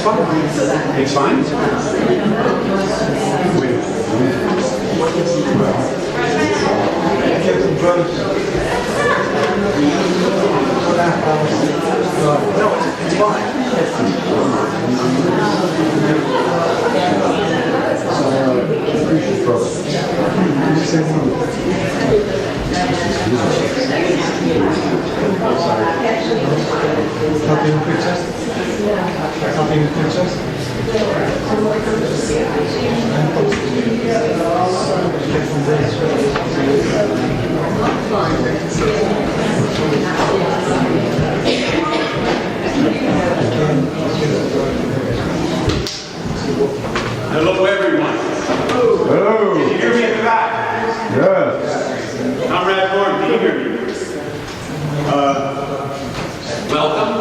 It's fine. It's fine? No, it's fine. Helping with pictures? Helping with pictures? Hello, everyone. Hello. Can you hear me at the back? Yes. Comrade Norm, can you hear me? Welcome.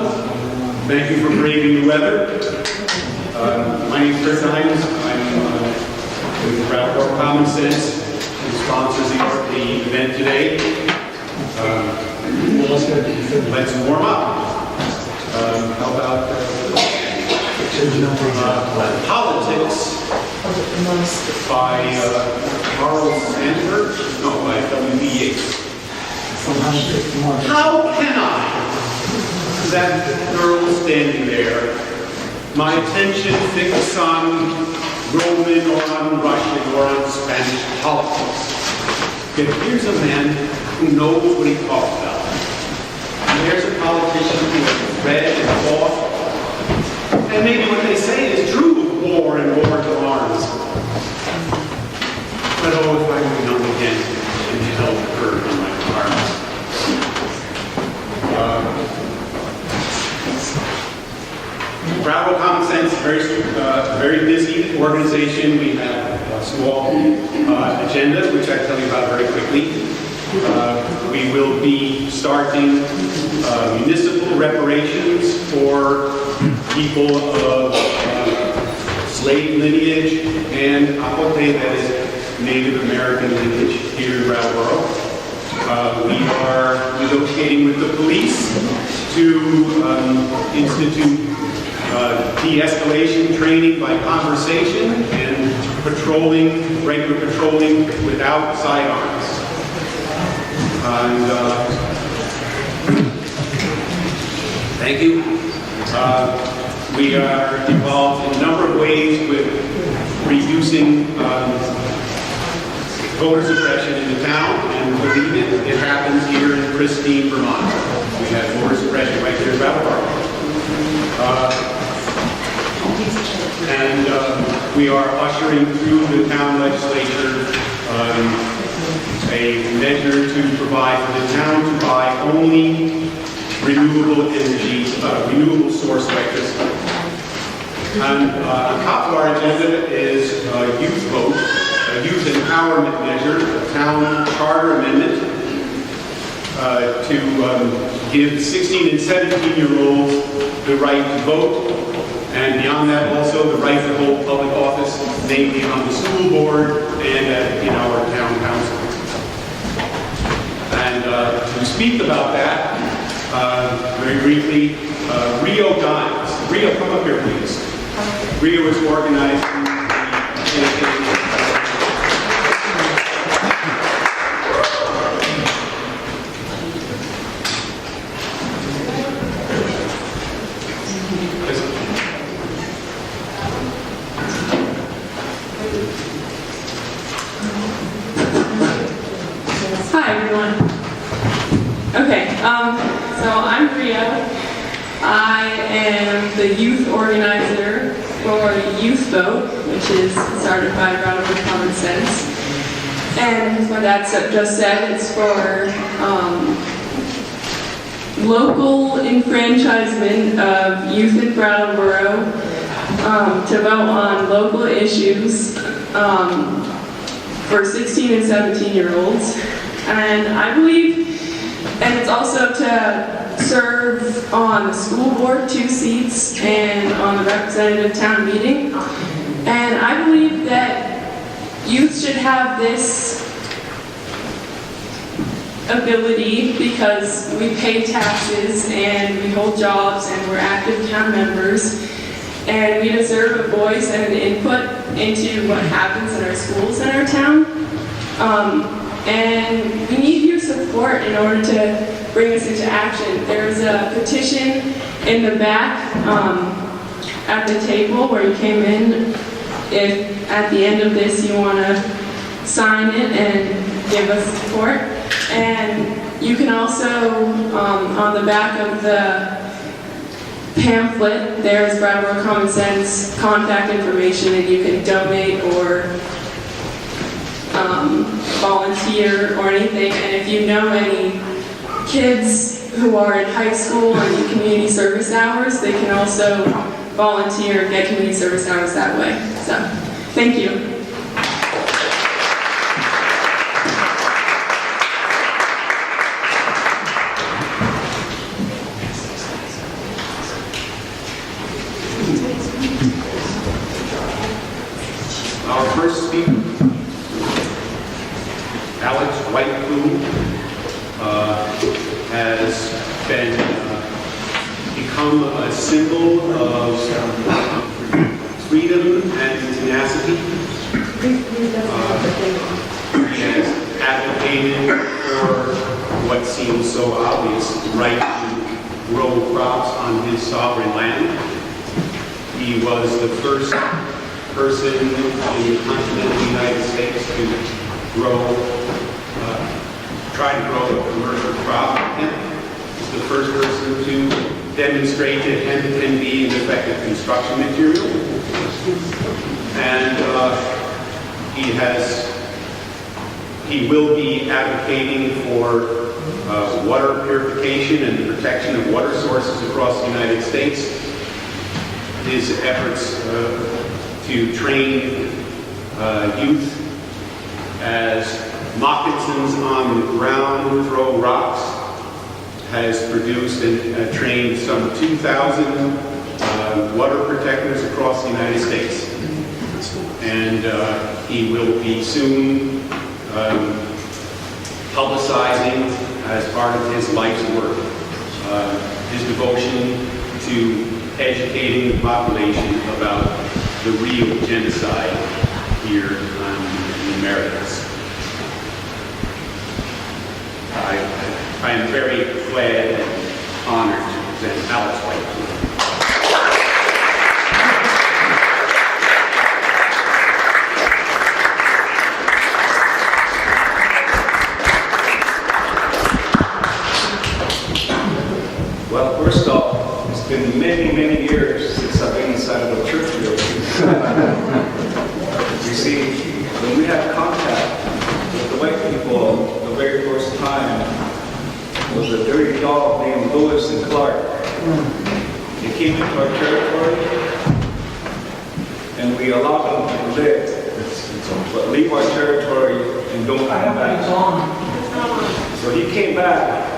Thank you for braving the weather. My name is Chris Hines. I'm with Brattleboro Common Sense, who sponsors the event today. Let's warm up. How about Politics by Charles Sandburg? No, by W.B. Yeats. How can I, that girl standing there, my attention fixed on Roman or on Russian or on Spanish politics? Yet here's a man who knows what he talks about. And there's a politician who has read and fought. And maybe what they say is true of war and wars of arms. But oh, if I were young again and held her in my arms. Brattleboro Common Sense, very busy organization. We have a small agenda, which I tell you about very quickly. We will be starting municipal reparations for people of slave lineage and Apote, that is Native American lineage here in Brattleboro. We are negotiating with the police to institute de-escalation training by conversation and regular patrolling without sidearms. And thank you. We are involved in a number of ways with reducing voter suppression in the town, and believe it, it happens here in pristine Vermont. We have voter suppression right here in Brattleboro. And we are ushering through the town legislature a measure to provide for the town to buy only renewable energy, renewable source electricity. And on top of our agenda is a youth vote, a youth empowerment measure, a town charter amendment to give 16 and 17-year-olds the right to vote, and beyond that also the right to hold public office, namely on the school board and in our town council. And to speak about that, very briefly, Rio Dimes. Rio, come up here, please. Rio is organized. Hi, everyone. Okay, so I'm Rio. I am the youth organizer for Youth Vote, which is started by Brattleboro Common Sense. And as my dad just said, it's for local enfranchisement of youth in Brattleboro to vote on local issues for 16 and 17-year-olds. And I believe, and it's also to serve on the school board, 2 seats, and on the representative town meeting. And I believe that youth should have this ability because we pay taxes and we hold jobs and we're active town members. And we deserve a voice and an input into what happens in our schools in our town. And we need your support in order to bring us into action. There's a petition in the back at the table where you came in. If at the end of this you want to sign it and give us support. And you can also, on the back of the pamphlet, there's Brattleboro Common Sense contact information, and you can donate or volunteer or anything. And if you know any kids who are in high school and need community service hours, they can also volunteer and get community service hours that way. So, thank you. Our first speaker, Alex Whitepool, has become a symbol of freedom and tenacity. He has advocated for what seems so obvious, the right to grow crops on his sovereign land. He was the first person in the continental United States to try to grow a commercial crop. Hemp. He's the first person to demonstrate that hemp can be an effective construction material. And he will be advocating for water purification and the protection of water sources across the United States. His efforts to train youth as moccasins on the ground throw rocks has produced and trained some 2,000 water protectors across the United States. And he will be soon publicizing as part of his life's work his devotion to educating the population about the real genocide here in the Americas. I am very glad and honored to present Alex Whitepool. Well, first off, it's been many, many years since I've been inside of a church building. You see, when we had contact with the white people the very first time, was a dirty dog named Lewis and Clark. They came into our territory, and we allowed them to live, but leave our territory and don't come back. So he came back.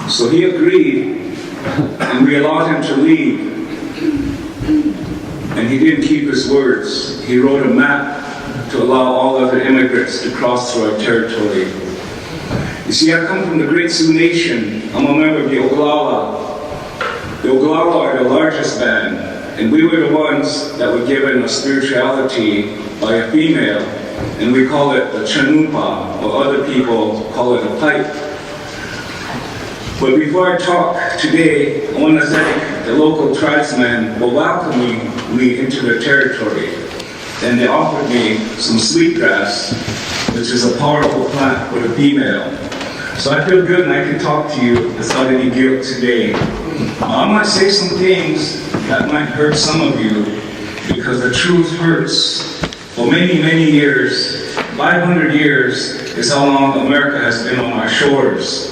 So he agreed, and we allowed him to leave. And he didn't keep his words. He wrote a map to allow all other immigrants to cross through our territory. You see, I come from the Great Sioux Nation. I'm a member of the Oglala. The Oglala are the largest band, and we were the ones that were given a spirituality by a female, and we call it the chanupa, or other people call it a pipe. But before I talk today, I want to thank the local tribesmen for welcoming me into their territory. And they offered me some sweetgrass, which is a powerful plant for the female. So I feel good and I can talk to you without any guilt today. I might say some things that might hurt some of you, because the truth hurts. For many, many years, 500 years is how long America has been on our shores.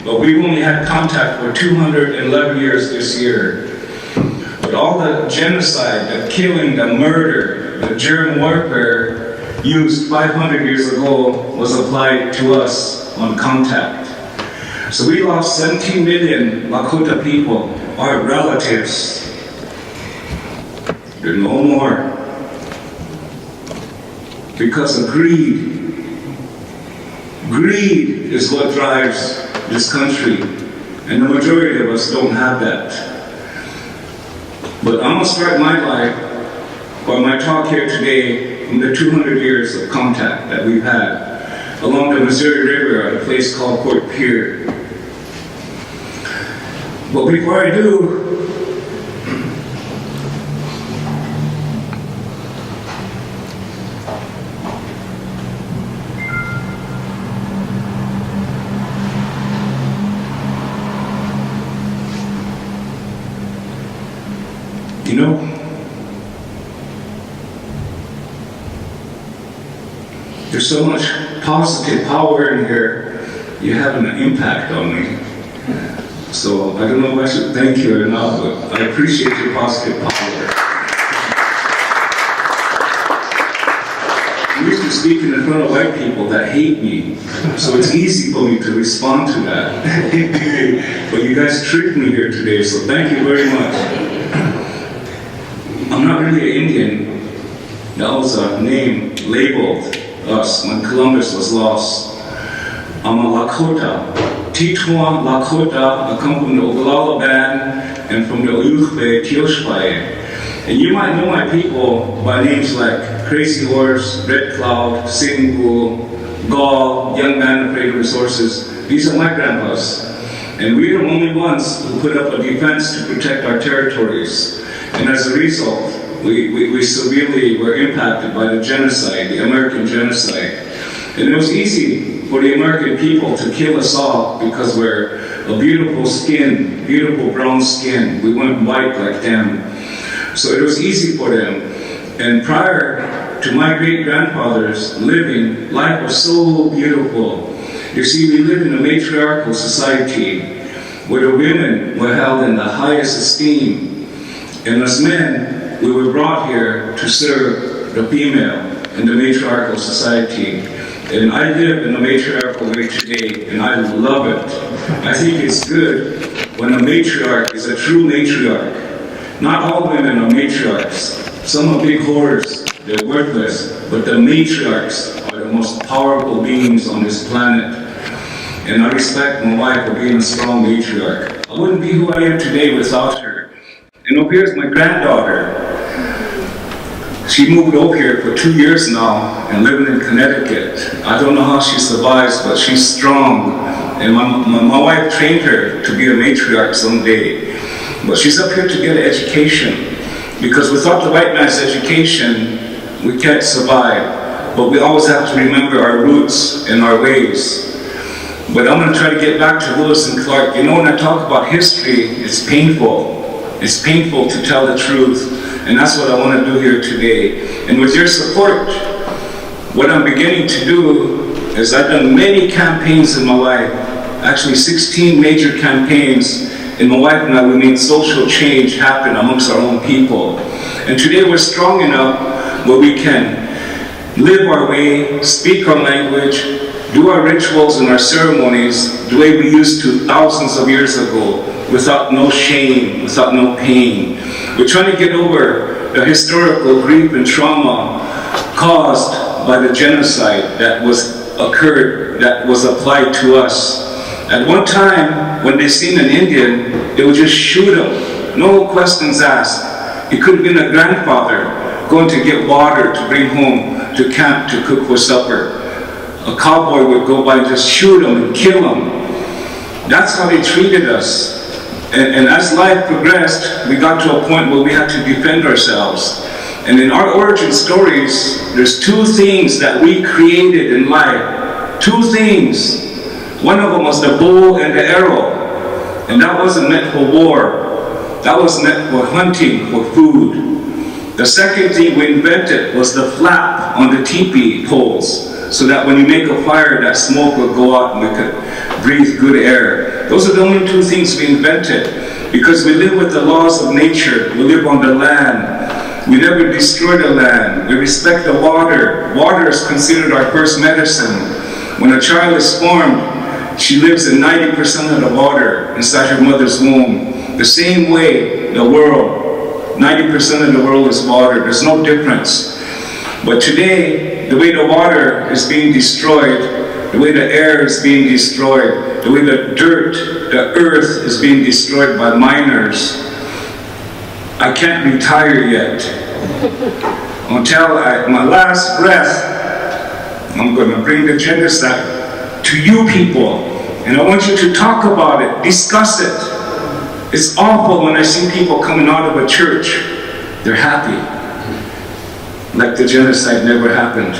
But we've only had contact for 211 years this year. But all the genocide, the killing, the murder, the germ warfare used 500 years ago was applied to us on contact. So we lost 17 million Lakota people, our relatives. There are no more. Because of greed. Greed is what drives this country, and the majority of us don't have that. But I'm going to start my life, or my talk here today, from the 200 years of contact that we've had along the Missouri River at a place called Fort Pierre. But before I do, you know, there's so much positive power in here, you have an impact on me. So I don't know if I should thank you or not, but I appreciate your positive power. I'm used to speaking in front of white people that hate me, so it's easy for me to respond to that. But you guys tricked me here today, so thank you very much. I'm not really an Indian. That was a name labeled us when Columbus was lost. I'm a Lakota. Titwa Lakota. I come from the Oglala band and from the Oyukhbe Kioshpaye. And you might know my people by names like Crazy Horse, Red Cloud, Sitting Bull, Gaul, Young Man Afraid of Resources. These are my grandpas. And we're the only ones who put up a defense to protect our territories. And as a result, we severely were impacted by the genocide, the American genocide. And it was easy for the American people to kill us all because we're a beautiful skin, beautiful brown skin. We weren't white like them. So it was easy for them. And prior to my great-grandfathers living, life was so beautiful. You see, we live in a matriarchal society where the women were held in the highest esteem. And as men, we were brought here to serve the female in the matriarchal society. And I live in a matriarchal way today, and I love it. I think it's good when a matriarch is a true matriarch. Not all women are matriarchs. Some are big whores, they're worthless, but the matriarchs are the most powerful beings on this planet. And I respect my wife for being a strong matriarch. I wouldn't be who I am today without her. And over here is my granddaughter. She moved over here for 2 years now and living in Connecticut. I don't know how she survives, but she's strong. And my wife trained her to be a matriarch someday. But she's up here to get an education. Because without the white man's education, we can't survive. But we always have to remember our roots and our ways. But I'm going to try to get back to Lewis and Clark. You know, when I talk about history, it's painful. It's painful to tell the truth, and that's what I want to do here today. And with your support, what I'm beginning to do is I've done many campaigns in my life, actually 16 major campaigns, and my wife and I, we made social change happen amongst our own people. And today we're strong enough where we can live our way, speak our language, do our rituals and our ceremonies the way we used to thousands of years ago, without no shame, without no pain. We're trying to get over the historical grief and trauma caused by the genocide that was applied to us. At one time, when they seen an Indian, they would just shoot him, no questions asked. It could have been a grandfather going to get water to bring home to camp to cook for supper. A cowboy would go by and just shoot him and kill him. That's how they treated us. And as life progressed, we got to a point where we had to defend ourselves. And in our origin stories, there's two things that we created in life. Two things. One of them was the bow and the arrow. And that wasn't meant for war. That was meant for hunting, for food. The second thing we invented was the flap on the teepee poles, so that when you make a fire, that smoke will go out and we could breathe good air. Those are the only two things we invented, because we live with the laws of nature. We live on the land. We never destroy the land. We respect the water. Water is considered our first medicine. When a child is formed, she lives in 90% of the water inside her mother's womb. The same way, the world, 90% of the world is water. There's no difference. But today, the way the water is being destroyed, the way the air is being destroyed, the way the dirt, the earth is being destroyed by miners. I can't retire yet. Until my last breath, I'm going to bring the genocide to you people. And I want you to talk about it, discuss it. It's awful when I see people coming out of a church, they're happy, like the genocide never happened.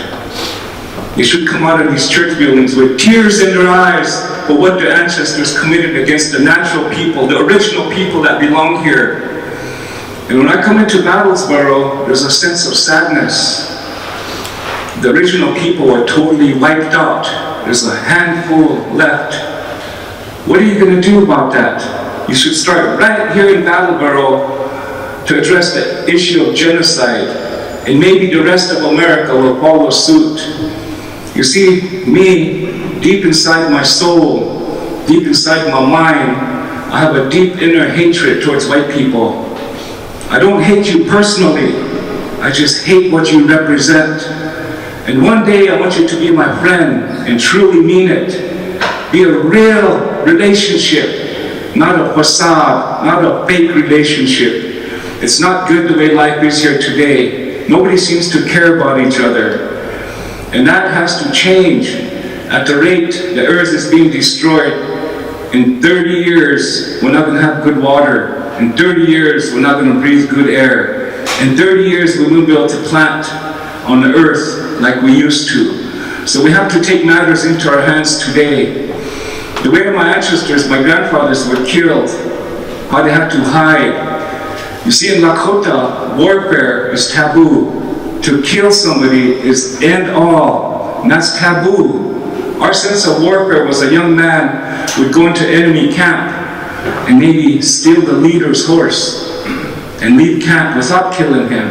They should come out of these church buildings with tears in their eyes for what their ancestors committed against the natural people, the original people that belong here. And when I come into Brattleboro, there's a sense of sadness. The original people are totally wiped out. There's a handful left. What are you going to do about that? You should start right here in Brattleboro to address the issue of genocide, and maybe the rest of America will follow suit. You see, me, deep inside my soul, deep inside my mind, I have a deep inner hatred towards white people. I don't hate you personally, I just hate what you represent. And one day I want you to be my friend and truly mean it. Be a real relationship, not a facade, not a fake relationship. It's not good the way life is here today. Nobody seems to care about each other. And that has to change. At the rate the earth is being destroyed, in 30 years we're not going to have good water. In 30 years we're not going to breathe good air. In 30 years we won't be able to plant on the earth like we used to. So we have to take matters into our hands today. The way my ancestors, my grandfathers were killed, how they had to hide. You see, in Lakota, warfare is taboo. To kill somebody is end all, and that's taboo. Our sense of warfare was a young man would go into enemy camp and maybe steal the leader's horse and leave camp without killing him.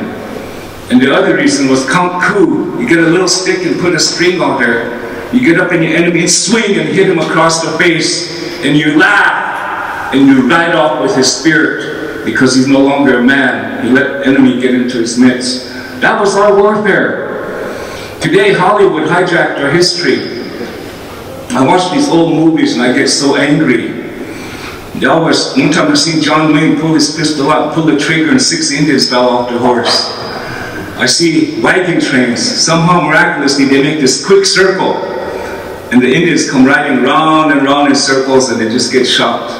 And the other reason was Count Coup. You get a little stick and put a string on there. You get up in your enemy and swing and hit him across the face, and you laugh and you ride off with his spirit because he's no longer a man. He let the enemy get into his midst. That was our warfare. Today Hollywood hijacked our history. I watch these old movies and I get so angry. One time I seen John Wayne pull his pistol out, pull the trigger, and 6 Indians fell off the horse. I see wagon trains, somehow miraculously they make this quick circle, and the Indians come riding round and round in circles and they just get shot.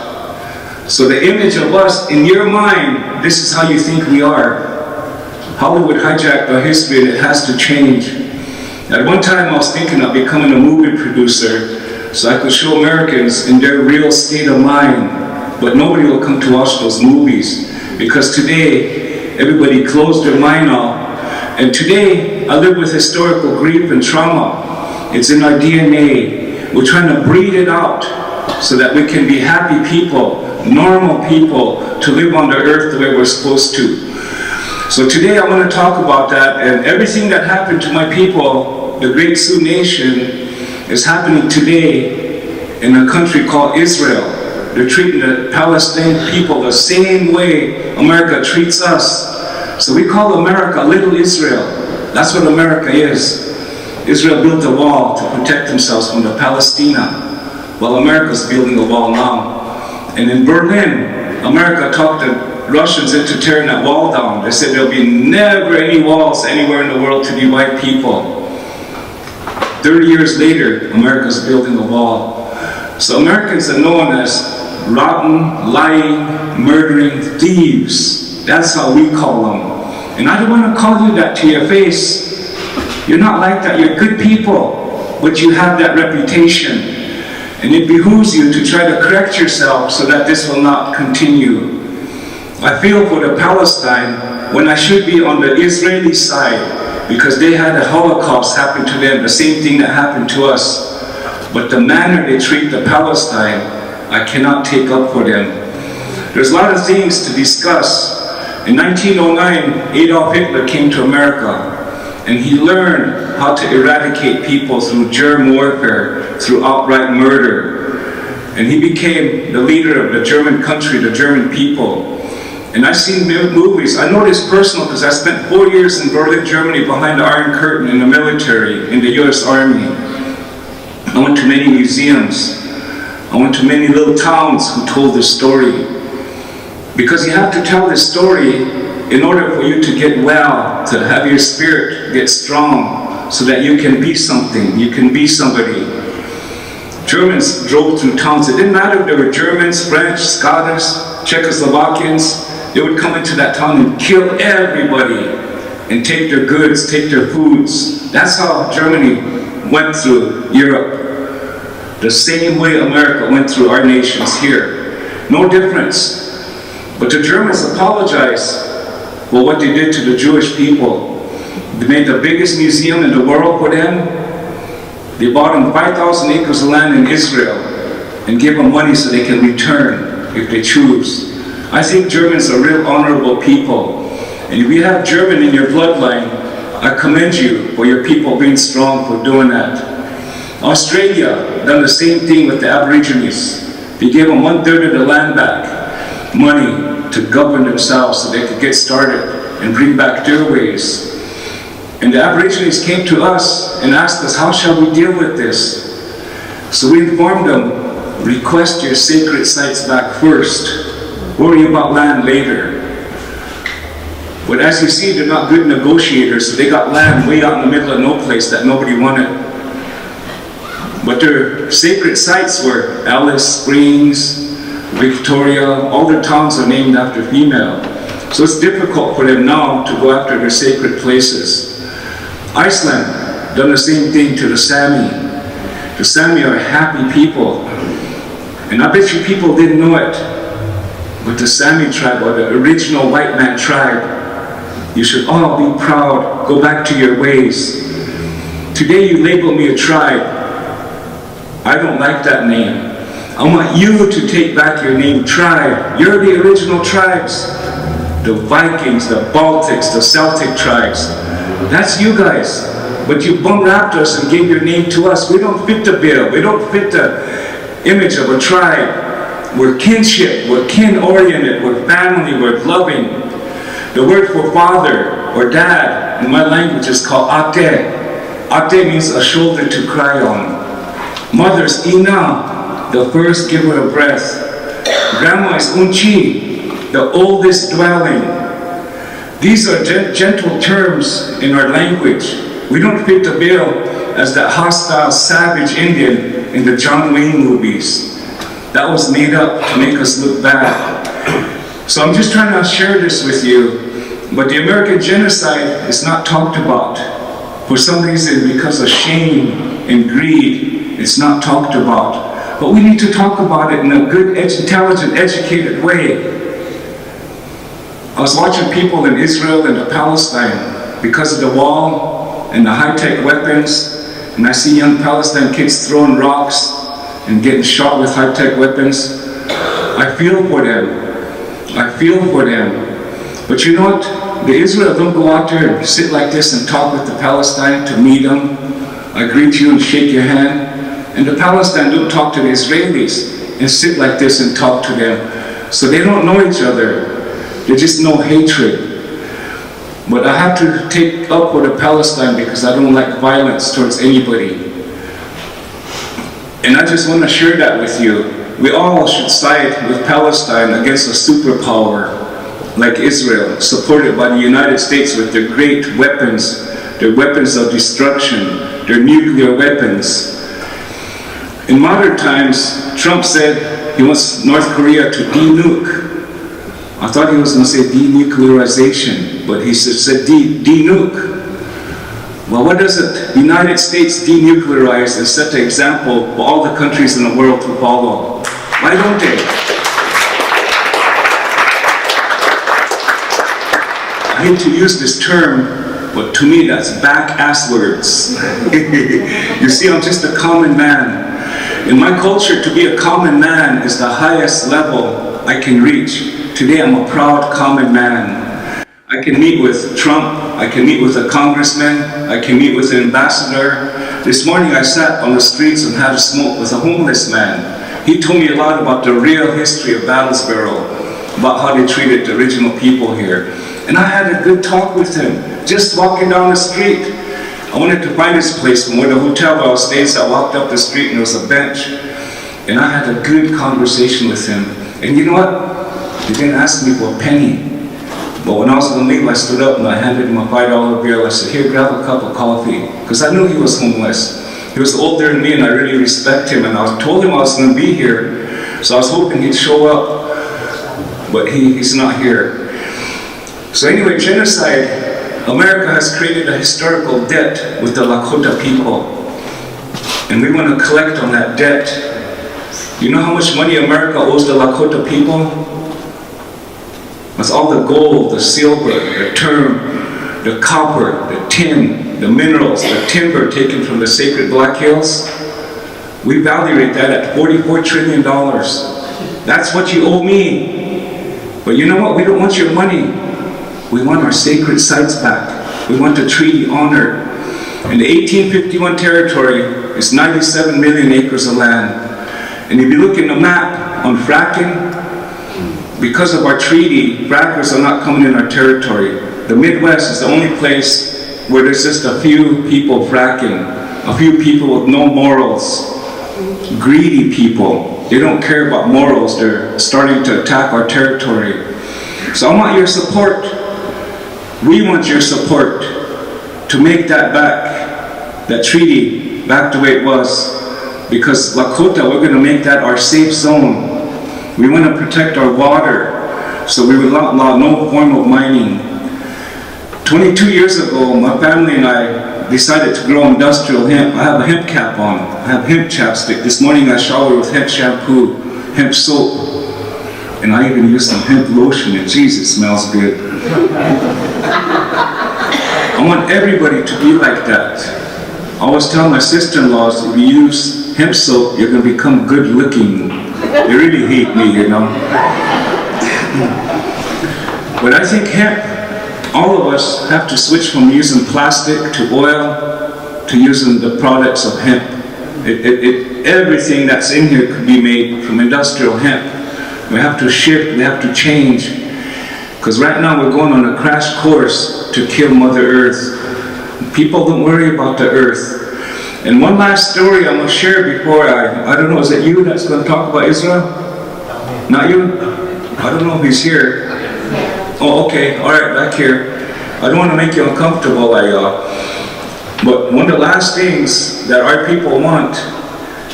So the image of us, in your mind, this is how you think we are. Hollywood hijacked our history and it has to change. At one time I was thinking of becoming a movie producer so I could show Americans in their real state of mind, but nobody will come to watch those movies because today everybody closed their mind off. And today I live with historical grief and trauma. It's in our DNA. We're trying to breed it out so that we can be happy people, normal people, to live on the earth the way we're supposed to. So today I want to talk about that, and everything that happened to my people, the Great Sioux Nation, is happening today in a country called Israel. They're treating the Palestinian people the same way America treats us. So we call America Little Israel. That's what America is. Israel built a wall to protect themselves from the Palestina, while America's building a wall now. And in Berlin, America talked the Russians into tearing that wall down. They said there'll be never any walls anywhere in the world to divide people. 30 years later, America's building a wall. So Americans are known as rotten, lying, murdering thieves. That's how we call them. And I don't want to call you that to your face. You're not like that. You're good people, but you have that reputation. And it behooves you to try to correct yourself so that this will not continue. I feel for the Palestine when I should be on the Israeli side because they had a Holocaust happen to them, the same thing that happened to us. But the manner they treat the Palestine, I cannot take up for them. There's a lot of things to discuss. In 1909, Adolf Hitler came to America, and he learned how to eradicate people through germ warfare, through outright murder. And he became the leader of the German country, the German people. And I've seen movies. I know this personal because I spent 4 years in Berlin, Germany, behind the Iron Curtain in the military, in the US Army. I went to many museums. I went to many little towns who told this story. Because you have to tell this story in order for you to get well, to have your spirit get strong, so that you can be something, you can be somebody. Germans drove through towns. It didn't matter if they were Germans, French, Scottish, Czechoslovakians. They would come into that town and kill everybody and take their goods, take their foods. That's how Germany went through Europe. The same way America went through our nations here. No difference. But the Germans apologized for what they did to the Jewish people. They made the biggest museum in the world for them. They bought them 5,000 acres of land in Israel and gave them money so they can return if they choose. I think Germans are real honorable people. And if you have German in your bloodline, I commend you for your people being strong for doing that. Australia done the same thing with the Aborigines. They gave them 1/3 of the land back, money to govern themselves so they could get started and bring back their ways. And the Aborigines came to us and asked us, how shall we deal with this? So we informed them, request your sacred sites back first. Worry about land later. But as you see, they're not good negotiators, so they got land way out in the middle of no place that nobody wanted. But their sacred sites were Alice Springs, Victoria, all their towns are named after female. So it's difficult for them now to go after their sacred places. Iceland done the same thing to the Sami. The Sami are happy people. And I bet you people didn't know it. But the Sami tribe, or the original white man tribe, you should all be proud, go back to your ways. Today you label me a tribe. I don't like that name. I want you to take back your name, tribe. You're the original tribes. The Vikings, the Baltics, the Celtic tribes. That's you guys. But you bum-wrapped us and gave your name to us. We don't fit the bill. We don't fit the image of a tribe. We're kinship. We're kin-oriented. We're family. We're loving. The word for father or dad in my language is called ate. Ate means a shoulder to cry on. Mother's ina, the first giver of breath. Grandma is unchi, the oldest dwelling. These are gentle terms in our language. We don't fit the bill as that hostile, savage Indian in the John Wayne movies. That was made up to make us look bad. So I'm just trying to share this with you. But the American genocide is not talked about. For some reason, because of shame and greed, it's not talked about. But we need to talk about it in a good, intelligent, educated way. I was watching people in Israel and Palestine because of the wall and the high-tech weapons, and I see young Palestinian kids throwing rocks and getting shot with high-tech weapons. I feel for them. I feel for them. But you know what? The Israel don't go out there and sit like this and talk with the Palestine to meet them. I greet you and shake your hand. And the Palestine don't talk to the Israelis and sit like this and talk to them. So they don't know each other. They just know hatred. But I have to take up for the Palestine because I don't like violence towards anybody. And I just want to share that with you. We all should side with Palestine against a superpower like Israel, supported by the United States with their great weapons, their weapons of destruction, their nuclear weapons. In modern times, Trump said he wants North Korea to de-nuke. I thought he was going to say denuclearization, but he said de-nuke. Well, what does the United States denuclearize and set the example for all the countries in the world to follow? Why don't they? I hate to use this term, but to me that's back-ass words. You see, I'm just a common man. In my culture, to be a common man is the highest level I can reach. Today, I'm a proud common man. I can meet with Trump, I can meet with a congressman, I can meet with an ambassador. This morning, I sat on the streets and had a smoke with a homeless man. He told me a lot about the real history of Brattleboro, about how they treated the original people here. And I had a good talk with him, just walking down the street. I wanted to find this place from where the hotel where I was staying, so I walked up the street and there was a bench. And I had a good conversation with him. And you know what? He didn't ask me for a penny. But when I was going to leave, I stood up and I handed him a $5 bill. I said, here, grab a cup of coffee. Because I knew he was homeless. He was older than me and I really respect him. And I told him I was going to be here. So I was hoping he'd show up. But he's not here. So anyway, genocide. America has created a historical debt with the Lakota people. And we want to collect on that debt. You know how much money America owes the Lakota people? That's all the gold, the silver, the term, the copper, the tin, the minerals, the timber taken from the sacred Black Hills. We evaluate that at $44 trillion. That's what you owe me. But you know what? We don't want your money. We want our sacred sites back. We want the treaty honored. And the 1851 territory is 97 million acres of land. And if you look in the map on fracking, because of our treaty, frackers are not coming in our territory. The Midwest is the only place where there's just a few people fracking, a few people with no morals, greedy people. They don't care about morals. They're starting to attack our territory. So I want your support. We want your support to make that back, that treaty back the way it was. Because Lakota, we're going to make that our safe zone. We want to protect our water, so we will not allow no form of mining. 22 years ago, my family and I decided to grow industrial hemp. I have a hemp cap on. I have hemp chapstick. This morning I showered with hemp shampoo, hemp soap, and I even used some hemp lotion, and geez, it smells good. I want everybody to be like that. I always tell my sister-in-laws, if you use hemp soap, you're going to become good looking. They really hate me, you know. But I think hemp, all of us have to switch from using plastic to oil to using the products of hemp. Everything that's in here could be made from industrial hemp. We have to shift, we have to change. Because right now we're going on a crash course to kill Mother Earth. People don't worry about the earth. And one last story I'm going to share before I don't know, is it you that's going to talk about Israel? Not you? I don't know if he's here. Oh, okay, all right, back here. I don't want to make you uncomfortable, but one of the last things that our people want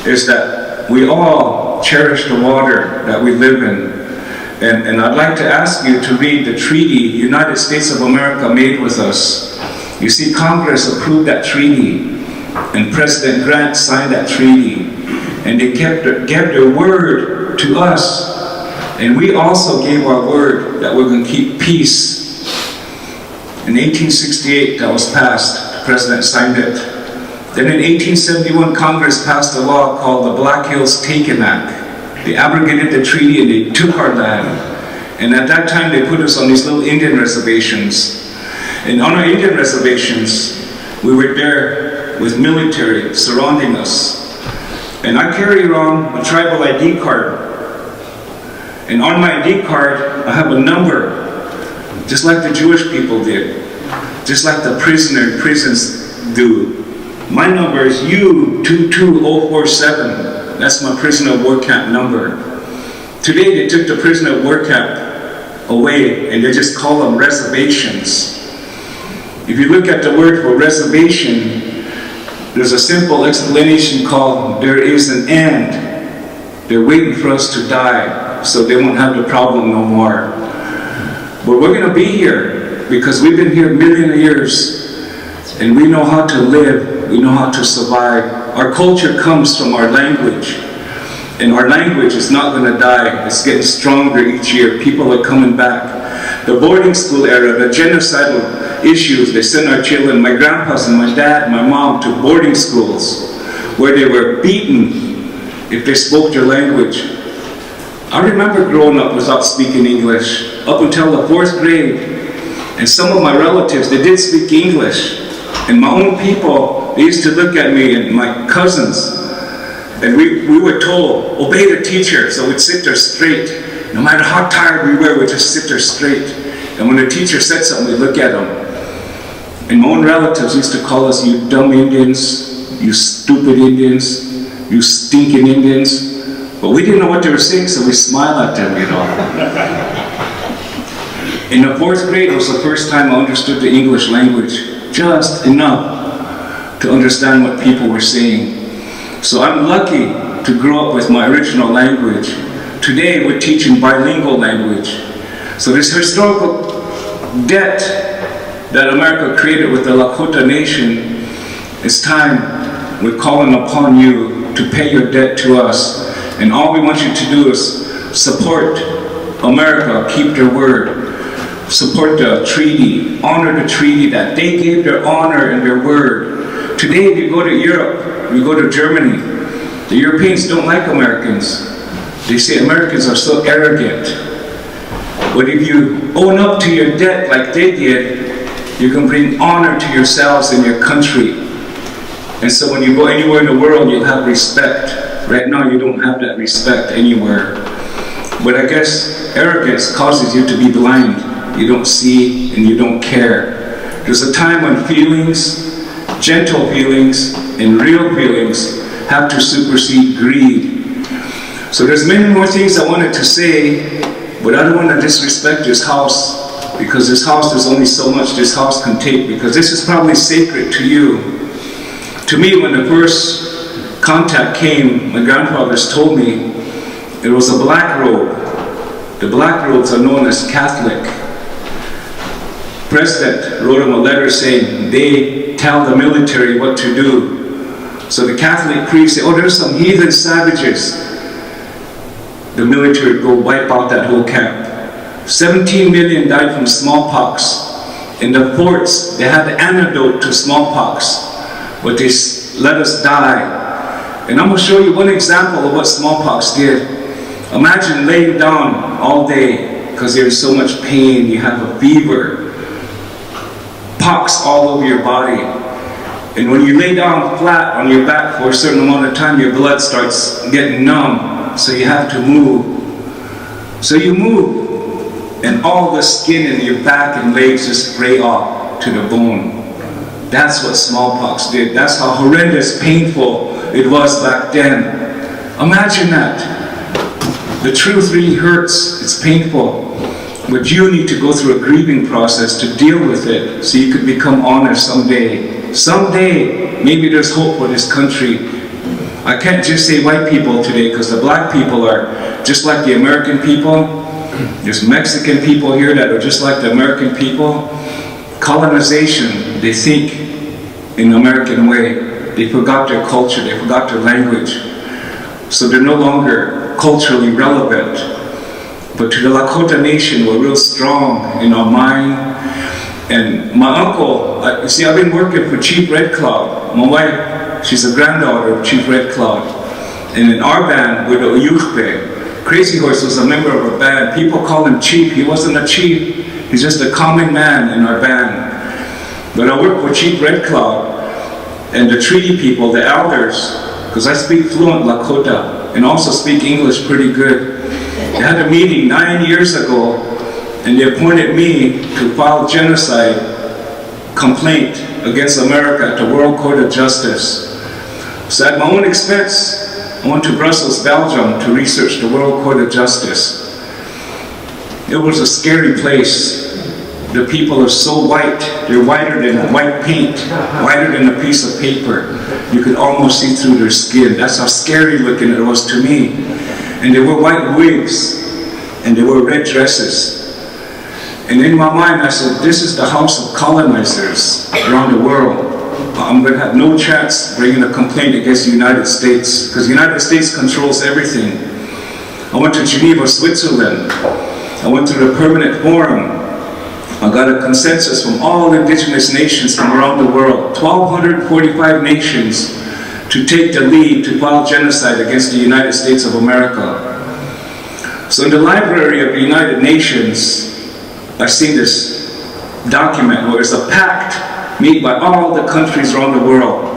is that we all cherish the water that we live in. And I'd like to ask you to read the treaty United States of America made with us. You see, Congress approved that treaty, and President Grant signed that treaty, and they gave their word to us, and we also gave our word that we're going to keep peace. In 1868, that was passed. The President signed it. Then in 1871, Congress passed a law called the Black Hills Taken Act. They abrogated the treaty and they took our land. And at that time, they put us on these little Indian reservations. And on our Indian reservations, we were there with military surrounding us. And I carry around a tribal ID card. And on my ID card, I have a number, just like the Jewish people did, just like the prisoner in prisons do. My number is U22047. That's my prisoner of war camp number. Today, they took the prisoner of war camp away, and they just call them reservations. If you look at the word for reservation, there's a simple explanation called there is an end. They're waiting for us to die, so they won't have the problem no more. But we're going to be here because we've been here a million years, and we know how to live, we know how to survive. Our culture comes from our language, and our language is not going to die. It's getting stronger each year. People are coming back. The boarding school era, the genocidal issues, they sent our children, my grandpas and my dad, my mom, to boarding schools where they were beaten if they spoke their language. I remember growing up without speaking English up until the 4th grade. And some of my relatives, they did speak English. And my own people, they used to look at me and my cousins, and we were told, obey the teacher, so we'd sit there straight. No matter how tired we were, we'd just sit there straight. And when the teacher said something, we'd look at them. And my own relatives used to call us, you dumb Indians, you stupid Indians, you stinking Indians. But we didn't know what they were saying, so we smiled at them, you know. In the 4th grade was the first time I understood the English language, just enough to understand what people were saying. So I'm lucky to grow up with my original language. Today we're teaching bilingual language. So this historical debt that America created with the Lakota Nation, it's time we're calling upon you to pay your debt to us. And all we want you to do is support America, keep their word. Support the treaty, honor the treaty that they gave their honor and their word. Today, if you go to Europe, you go to Germany, the Europeans don't like Americans. They say Americans are so arrogant. But if you own up to your debt like they did, you can bring honor to yourselves and your country. And so when you go anywhere in the world, you'll have respect. Right now, you don't have that respect anywhere. But I guess arrogance causes you to be blind. You don't see and you don't care. There's a time when feelings, gentle feelings, and real feelings have to supersede greed. So there's many more things I wanted to say, but I don't want to disrespect this house, because this house, there's only so much this house can take, because this is probably sacred to you. To me, when the first contact came, my grandfathers told me it was a black robe. The black robes are known as Catholic. President wrote him a letter saying they tell the military what to do. So the Catholic priests say, oh, there's some heathen savages. The military would go wipe out that whole camp. 17 million died from smallpox. In the forts, they had the antidote to smallpox, but they let us die. And I'm going to show you one example of what smallpox did. Imagine laying down all day because there's so much pain, you have a fever, pox all over your body. And when you lay down flat on your back for a certain amount of time, your blood starts getting numb, so you have to move. So you move, and all the skin in your back and legs just fray off to the bone. That's what smallpox did. That's how horrendous, painful it was back then. Imagine that. The truth really hurts, it's painful. But you need to go through a grieving process to deal with it so you could become honest someday. Someday, maybe there's hope for this country. I can't just say white people today, because the black people are just like the American people. There's Mexican people here that are just like the American people. Colonization, they think in the American way. They forgot their culture, they forgot their language. So they're no longer culturally relevant. But to the Lakota Nation, we're real strong in our mind. And my uncle, see, I've been working for Chief Red Cloud. My wife, she's a granddaughter of Chief Red Cloud. And in our band, with the Oyukhpe, Crazy Horse was a member of our band. People call him Chief. He wasn't a chief. He's just a common man in our band. But I work for Chief Red Cloud and the treaty people, the elders, because I speak fluent Lakota and also speak English pretty good. They had a meeting 9 years ago, and they appointed me to file genocide complaint against America at the World Court of Justice. So at my own expense, I went to Brussels, Belgium to research the World Court of Justice. It was a scary place. The people are so white, they're whiter than white paint, whiter than a piece of paper. You could almost see through their skin. That's how scary looking it was to me. And they wore white wigs, and they wore red dresses. And in my mind, I said, this is the house of colonizers around the world. I'm going to have no chance bringing a complaint against the United States, because the United States controls everything. I went to Geneva, Switzerland. I went to the Permanent Forum. I got a consensus from all indigenous nations from around the world, 1,245 nations, to take the lead to file genocide against the United States of America. So in the library of the United Nations, I see this document where it's a pact made by all the countries around the world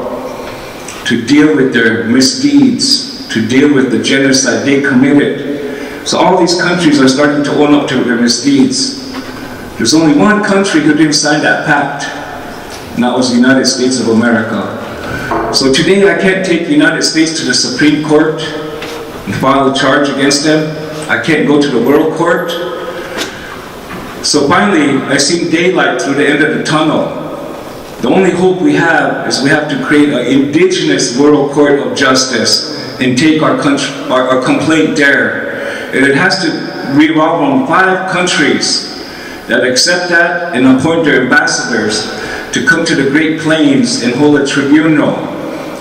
to deal with their misdeeds, to deal with the genocide they committed. So all these countries are starting to own up to their misdeeds. There's only one country who didn't sign that pact, and that was the United States of America. So today I can't take the United States to the Supreme Court and file a charge against them. I can't go to the World Court. So finally, I see daylight through the end of the tunnel. The only hope we have is we have to create an indigenous World Court of Justice and take our complaint there. And it has to revolve on 5 countries that accept that and appoint their ambassadors to come to the Great Plains and hold a tribunal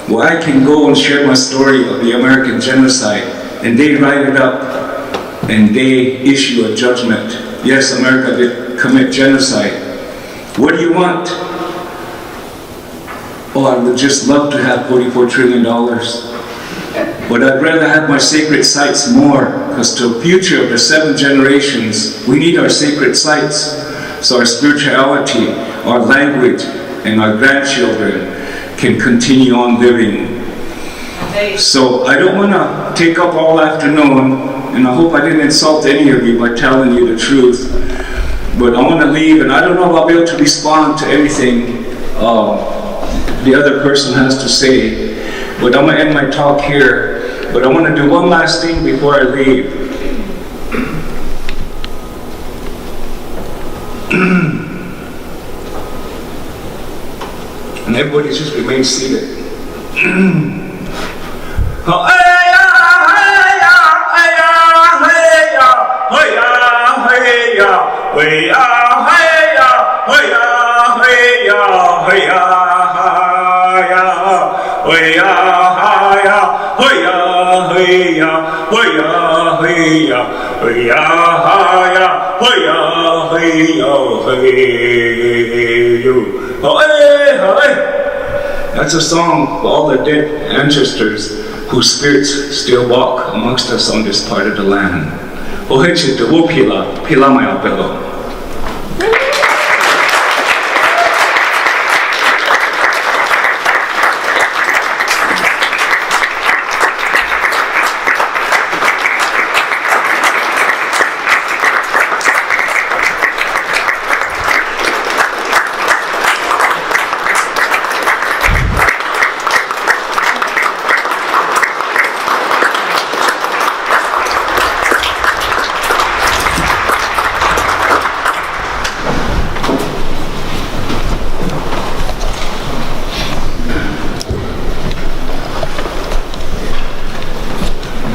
where I can go and share my story of the American genocide, and they write it up and they issue a judgment. Yes, America did commit genocide. What do you want? Oh, I would just love to have $44 trillion. But I'd rather have my sacred sites more, because to the future of the 7 generations, we need our sacred sites. So our spirituality, our language, and our grandchildren can continue on living. So I don't want to take up all afternoon, and I hope I didn't insult any of you by telling you the truth. But I want to leave, and I don't know if I'll be able to respond to anything the other person has to say. But I'm going to end my talk here. But I want to do one last thing before I leave. And everybody just remain seated. That's a song for all the dead ancestors whose spirits still walk amongst us on this part of the land. Pila maya pelo.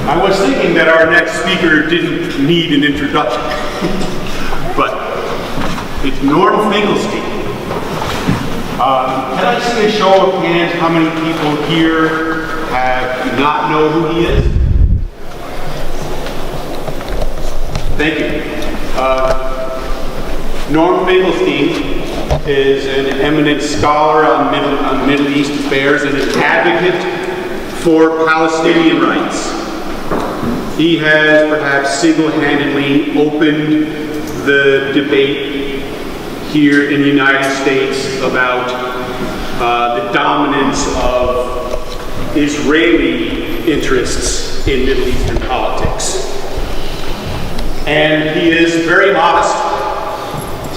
I was thinking that our next speaker didn't need an introduction, but it's Norm Finkelstein. Can I see a show of hands how many people here do not know who he is? Thank you. Norm Finkelstein is an eminent scholar on Middle East affairs and an advocate for Palestinian rights. He has perhaps single-handedly opened the debate here in the United States about the dominance of Israeli interests in Middle Eastern politics. And he is very modest,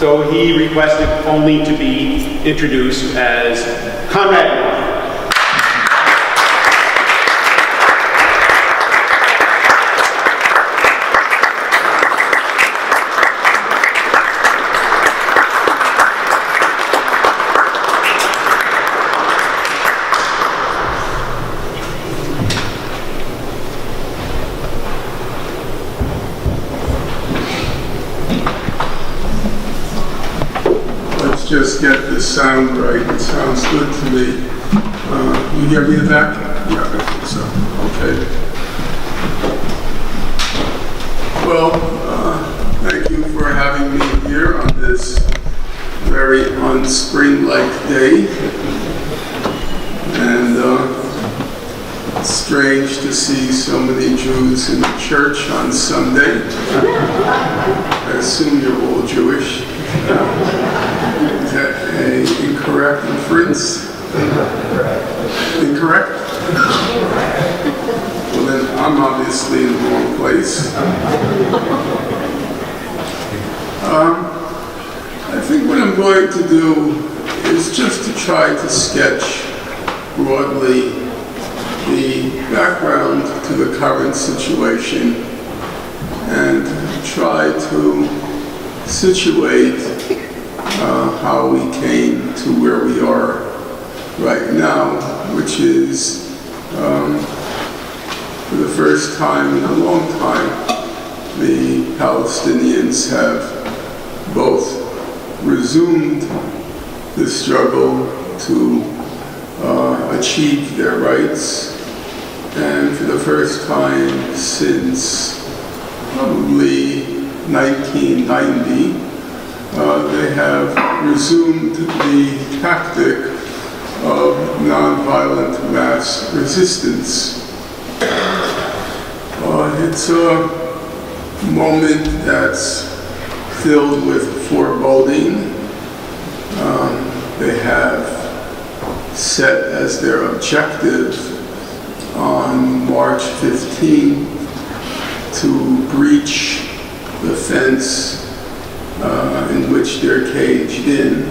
so he requested only to be introduced as Conrad. Just get the sound right. It sounds good to me. You hear me in the back? Yeah, I think so. Okay. Well, thank you for having me here on this very unspring-like day. And it's strange to see so many Jews in the church on Sunday. I assume you're all Jewish. Is that an incorrect inference? Incorrect? Well, then I'm obviously in the wrong place. I think what I'm going to do is just to try to sketch broadly the background to the current situation and try to situate how we came to where we are right now, which is, for the first time in a long time, the Palestinians have both resumed the struggle to achieve their rights, and for the first time since probably 1990, they have resumed the tactic of nonviolent mass resistance. It's a moment that's filled with foreboding. They have set as their objective on March 15th to breach the fence in which they're caged in,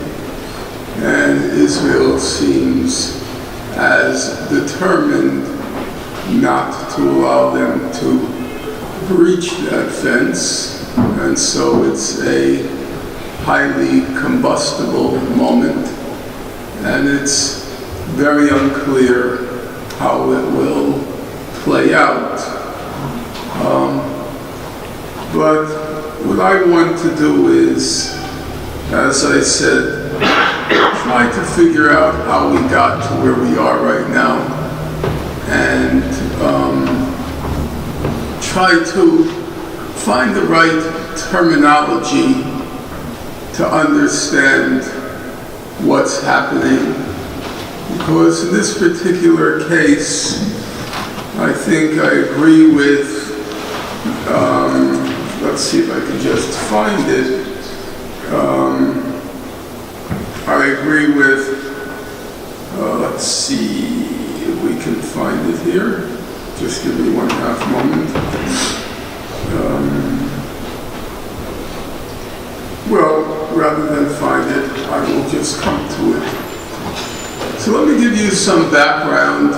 and Israel seems as determined not to allow them to breach that fence, and so it's a highly combustible moment, and it's very unclear how it will play out. But what I want to do is, as I said, try to figure out how we got to where we are right now, and try to find the right terminology to understand what's happening. Because in this particular case, I think I agree with, let's see if I can just find it. I agree with, let's see if we can find it here. Just give me 1/2 moment. Well, rather than find it, I will just come to it. So let me give you some background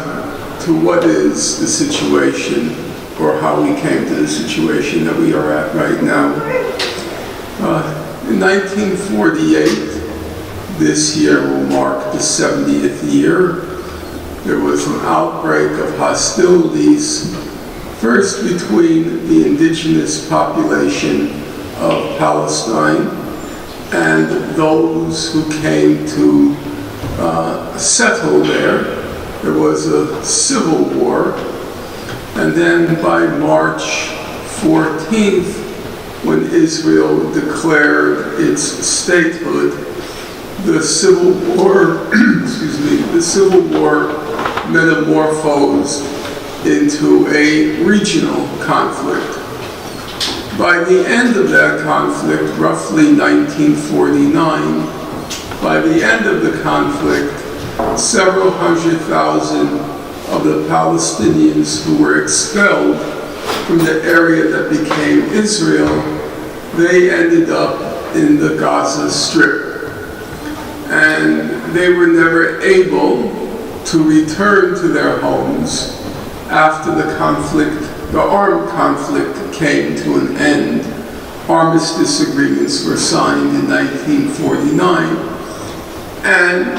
to what is the situation, or how we came to the situation that we are at right now. In 1948, this year will mark the 70th year, there was an outbreak of hostilities, first between the indigenous population of Palestine and those who came to settle there. There was a civil war, and then by March 14th, when Israel declared its statehood, the Civil War, the Civil War metamorphosed into a regional conflict. By the end of that conflict, roughly 1949, by the end of the conflict, several 100,000 of the Palestinians who were expelled from the area that became Israel, they ended up in the Gaza Strip. And they were never able to return to their homes after the conflict, the armed conflict came to an end. Armistice agreements were signed in 1949, and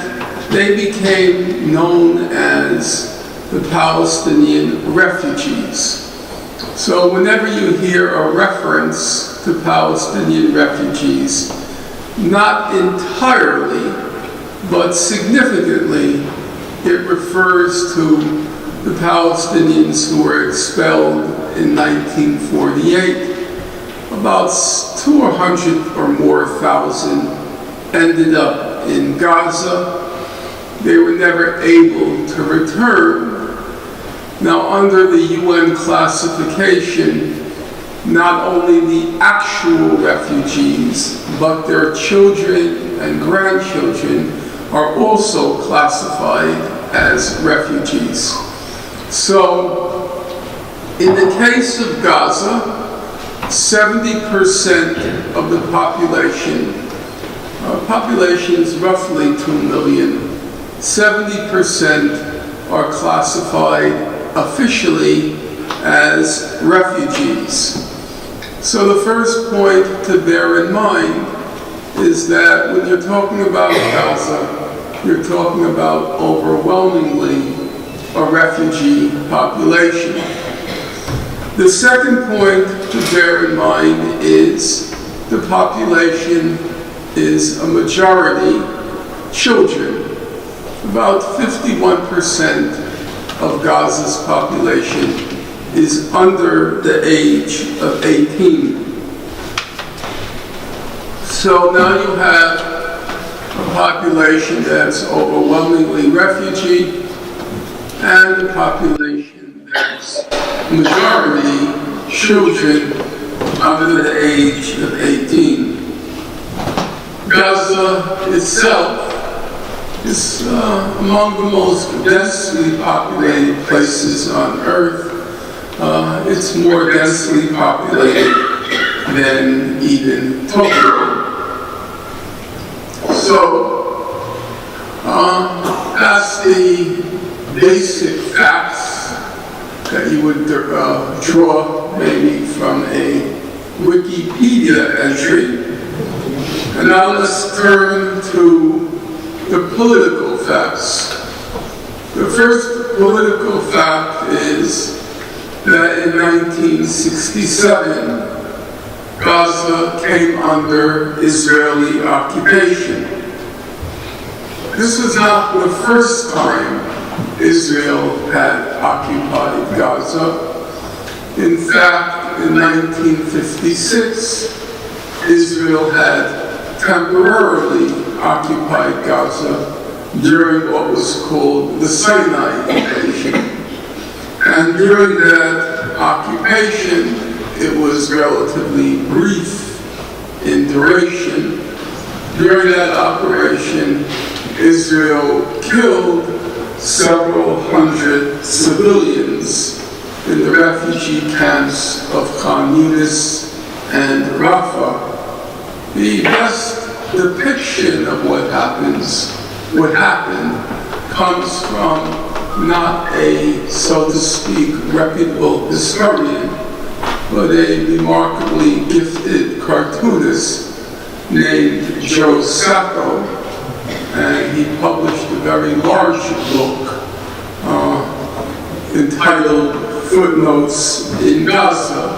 they became known as the Palestinian refugees. So whenever you hear a reference to Palestinian refugees, not entirely, but significantly, it refers to the Palestinians who were expelled in 1948. About 200 or more thousand ended up in Gaza. They were never able to return. Now, under the UN classification, not only the actual refugees, but their children and grandchildren are also classified as refugees. So, in the case of Gaza, 70% of the population is roughly 2 million 70% are classified officially as refugees. So the first point to bear in mind is that when you're talking about Gaza, you're talking about overwhelmingly a refugee population. The second point to bear in mind is the population is a majority children. About 51% of Gaza's population is under the age of 18. So now you have a population that's overwhelmingly refugee and a population that's majority children under the age of 18. Gaza itself is among the most densely populated places on earth. It's more densely populated than even Tokyo. So that's the basic facts that you would draw maybe from a Wikipedia entry. And now let's turn to the political facts. The first political fact is that in 1967, Gaza came under Israeli occupation. This was not the first time Israel had occupied Gaza. In fact, in 1956, Israel had temporarily occupied Gaza during what was called the Sinai invasion. And during that occupation, it was relatively brief in duration. During that operation, Israel killed several hundred civilians in the refugee camps of Khan Yunis and Rafah. The best depiction of what happened, comes from not a, so to speak, reputable historian, but a remarkably gifted cartoonist named Joe Sacco, and he published a very large book entitled Footnotes in Gaza,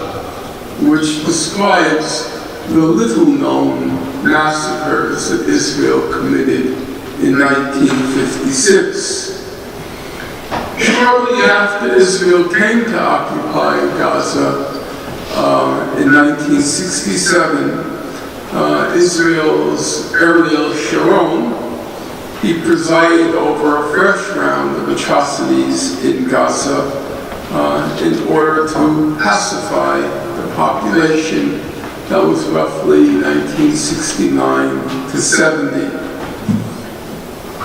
which describes the little-known massacres that Israel committed in 1956. Shortly after Israel came to occupy Gaza in 1967, Israel's Ariel Sharon, he presided over a fresh round of atrocities in Gaza in order to pacify the population that was roughly 1969 to 70.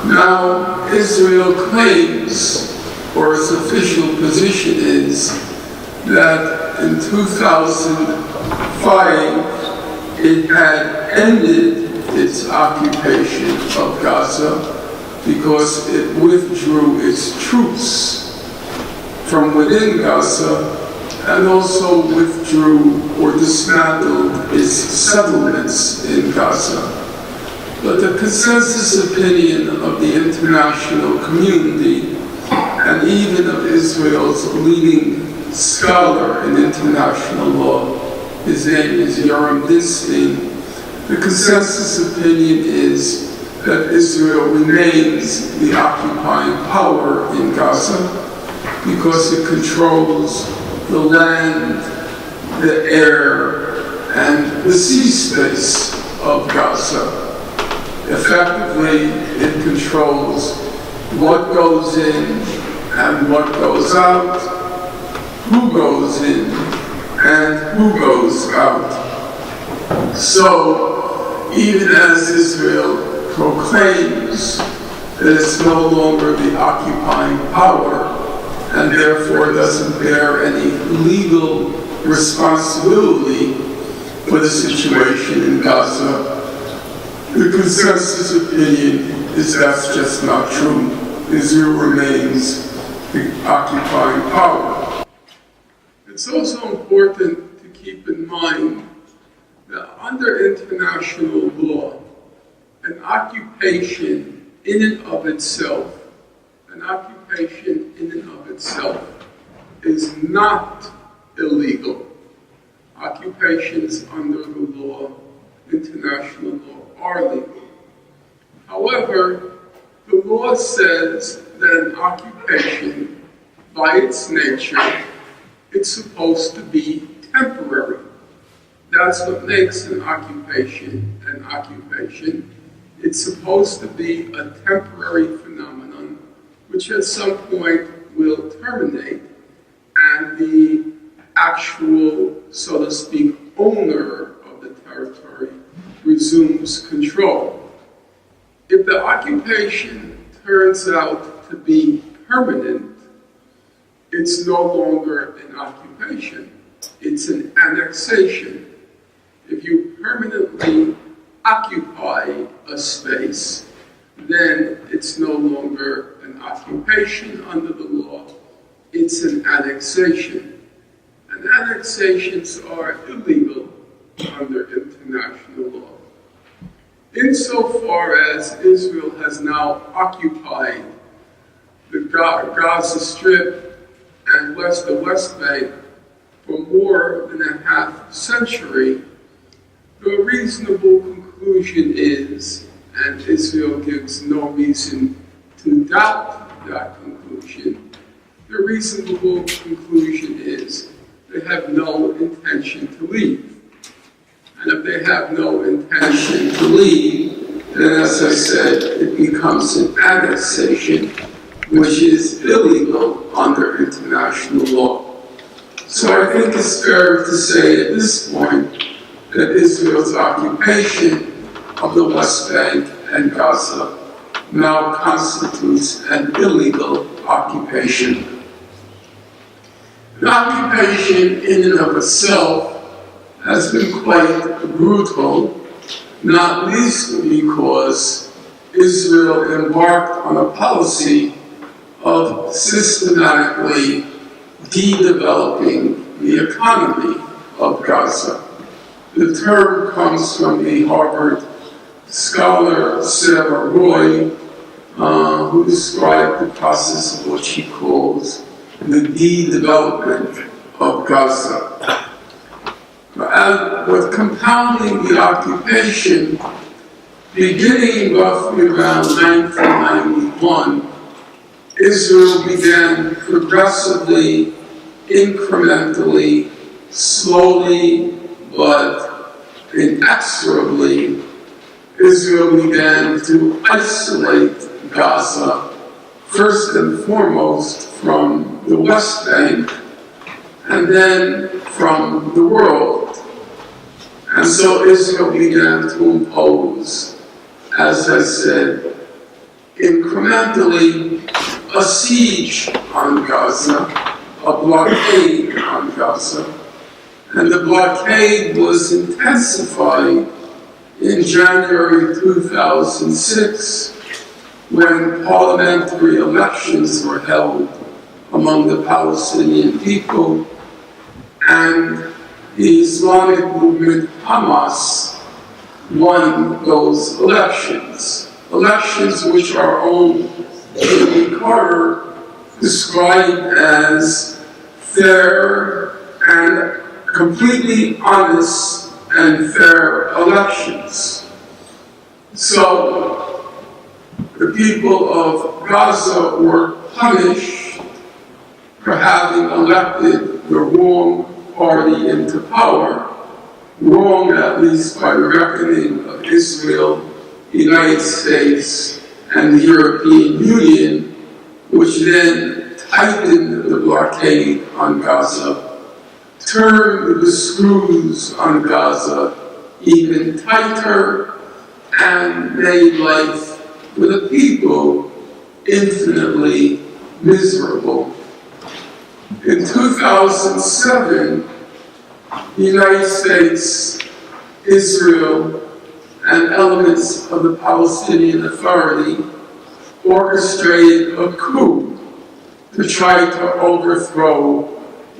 Now, Israel claims, or its official position is, that in 2005, it had ended its occupation of Gaza because it withdrew its troops from within Gaza and also withdrew or dismantled its settlements in Gaza. But the consensus opinion of the international community and even of Israel's leading scholar in international law, his name is Yoram Dinstein, the consensus opinion is that Israel remains the occupying power in Gaza because it controls the land, the air, and the sea space of Gaza. Effectively, it controls what goes in and what goes out, who goes in and who goes out. So, even as Israel proclaims that it's no longer the occupying power and therefore doesn't bear any legal responsibility for the situation in Gaza, the consensus opinion is that's just not true. Israel remains the occupying power. It's also important to keep in mind that under international law, an occupation in and of itself is not illegal. Occupations under the law, international law, are legal. However, the law says that an occupation, by its nature, it's supposed to be temporary. That's what makes an occupation an occupation. It's supposed to be a temporary phenomenon, which at some point will terminate, and the actual, so to speak, owner of the territory resumes control. If the occupation turns out to be permanent, it's no longer an occupation, it's an annexation. If you permanently occupy a space, then it's no longer an occupation under the law, it's an annexation. And annexations are illegal under international law. Insofar as Israel has now occupied the Gaza Strip and the West Bank for more than a half century, the reasonable conclusion is, and Israel gives no reason to doubt that conclusion, the reasonable conclusion is they have no intention to leave. And if they have no intention to leave, then as I said, it becomes an annexation, which is illegal under international law. So I think it's fair to say at this point that Israel's occupation of the West Bank and Gaza now constitutes an illegal occupation. The occupation in and of itself has been quite brutal, not least because Israel embarked on a policy of systematically de-developing the economy of Gaza. The term comes from the Harvard scholar Sarah Roy, who described the process of what she calls the de-development of Gaza. And with compounding the occupation, beginning roughly around 1991, Israel began progressively, incrementally, slowly, but inexorably, Israel began to isolate Gaza, first and foremost from the West Bank, and then from the world. And so Israel began to impose, as I said, incrementally, a siege on Gaza, a blockade on Gaza. And the blockade was intensified in January 2006 when parliamentary elections were held among the Palestinian people, and the Islamic movement Hamas won those elections. Elections which our own Jimmy Carter described as fair and completely honest and fair elections. So the people of Gaza were punished for having elected the wrong party into power, wrong at least by the reckoning of Israel, the United States, and the European Union, which then tightened the blockade on Gaza, turned the screws on Gaza even tighter, and made life for the people infinitely miserable. In 2007, the United States, Israel, and elements of the Palestinian Authority orchestrated a coup to try to overthrow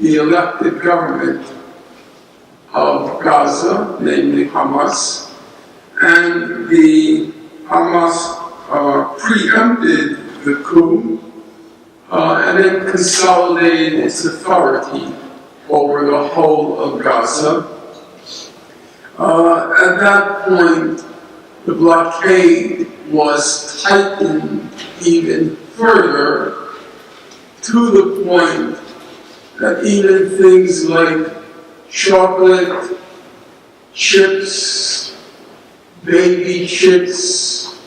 the elected government of Gaza, namely Hamas, and the Hamas preempted the coup and then consolidated its authority over the whole of Gaza. At that point, the blockade was tightened even further, to the point that even things like chocolate, chips, baby chips,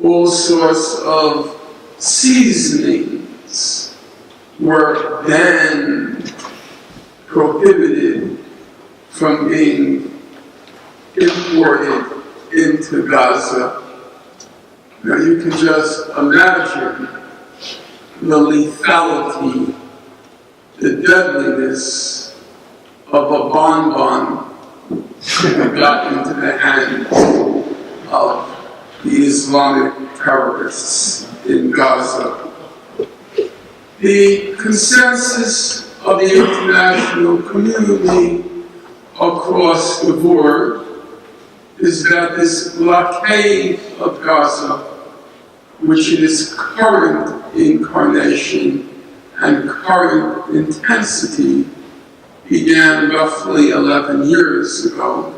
all sorts of seasonings were banned, prohibited from being imported into Gaza. Now you can just imagine the lethality, the deadliness of a bonbon that got into the hands of the Islamic terrorists in Gaza. The consensus of the international community across the board is that this blockade of Gaza, which in its current incarnation and current intensity began roughly 11 years ago,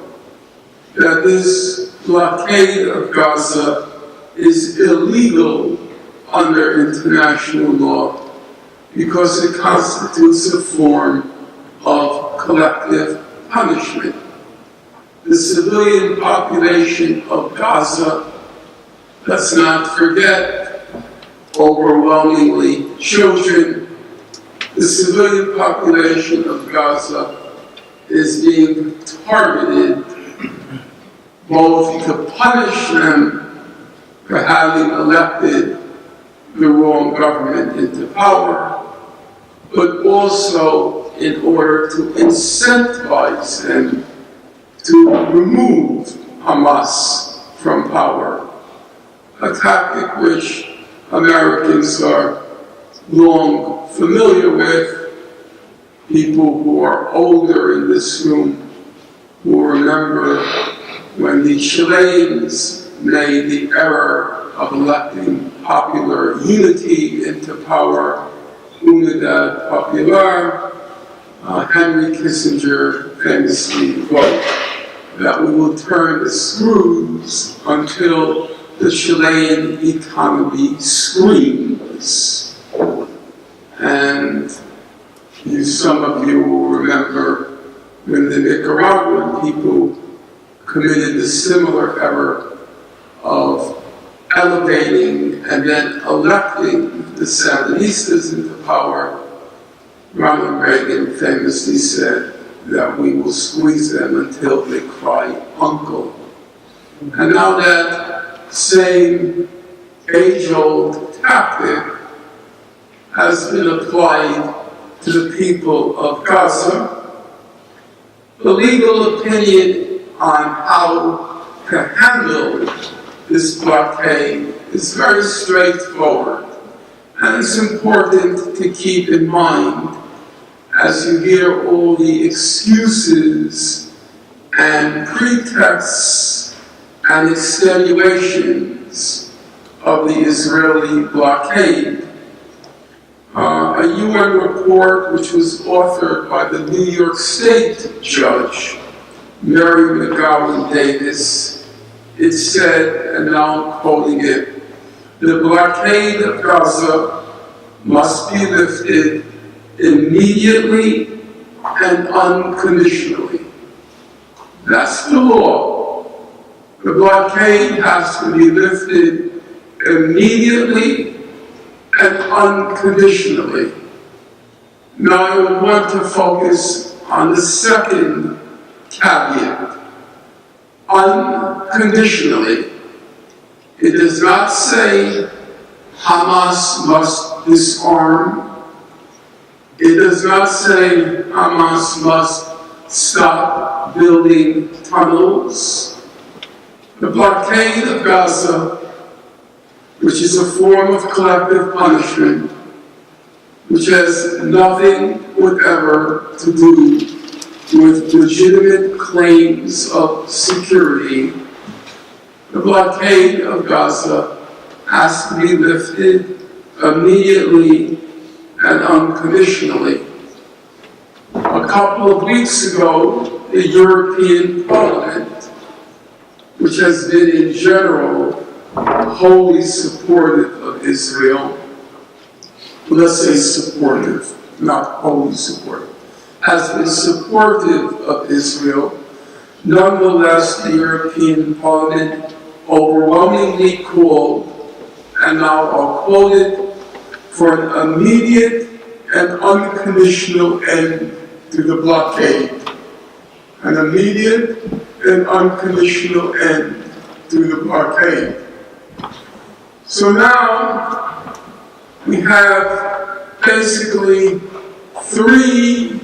that this blockade of Gaza is illegal under international law because it constitutes a form of collective punishment. The civilian population of Gaza, let's not forget, overwhelmingly children. The civilian population of Gaza is being targeted both to punish them for having elected the wrong government into power, but also in order to incentivize them to remove Hamas from power, a tactic which Americans are long familiar with. People who are older in this room will remember when the Chileans made the error of electing popular unity into power, Unidad Popular. Henry Kissinger famously wrote that we will turn the screws until the Chilean economy screams. And some of you will remember when the Nicaraguan people committed a similar error of elevating and then electing the Sandinistas into power. Ronald Reagan famously said that we will squeeze them until they cry uncle. And now that same age-old tactic has been applied to the people of Gaza. The legal opinion on how to handle this blockade is very straightforward, and it's important to keep in mind as you hear all the excuses and pretexts and extenuations of the Israeli blockade. A UN report which was authored by the New York State judge, Mary McGowan Davis, it said, and now I'm quoting it, "The blockade of Gaza must be lifted immediately and unconditionally." That's the law. The blockade has to be lifted immediately and unconditionally. Now I would want to focus on the second caveat. Unconditionally. It does not say Hamas must disarm. It does not say Hamas must stop building tunnels. The blockade of Gaza, which is a form of collective punishment, which has nothing whatever to do with legitimate claims of security. The blockade of Gaza has to be lifted immediately and unconditionally. A couple of weeks ago, the European Parliament, which has been in general wholly supportive of Israel, let's say supportive, not wholly supportive, has been supportive of Israel. Nonetheless, the European Parliament overwhelmingly called, and now I'll quote it, for an immediate and unconditional end to the blockade. An immediate and unconditional end to the blockade. So now we have basically three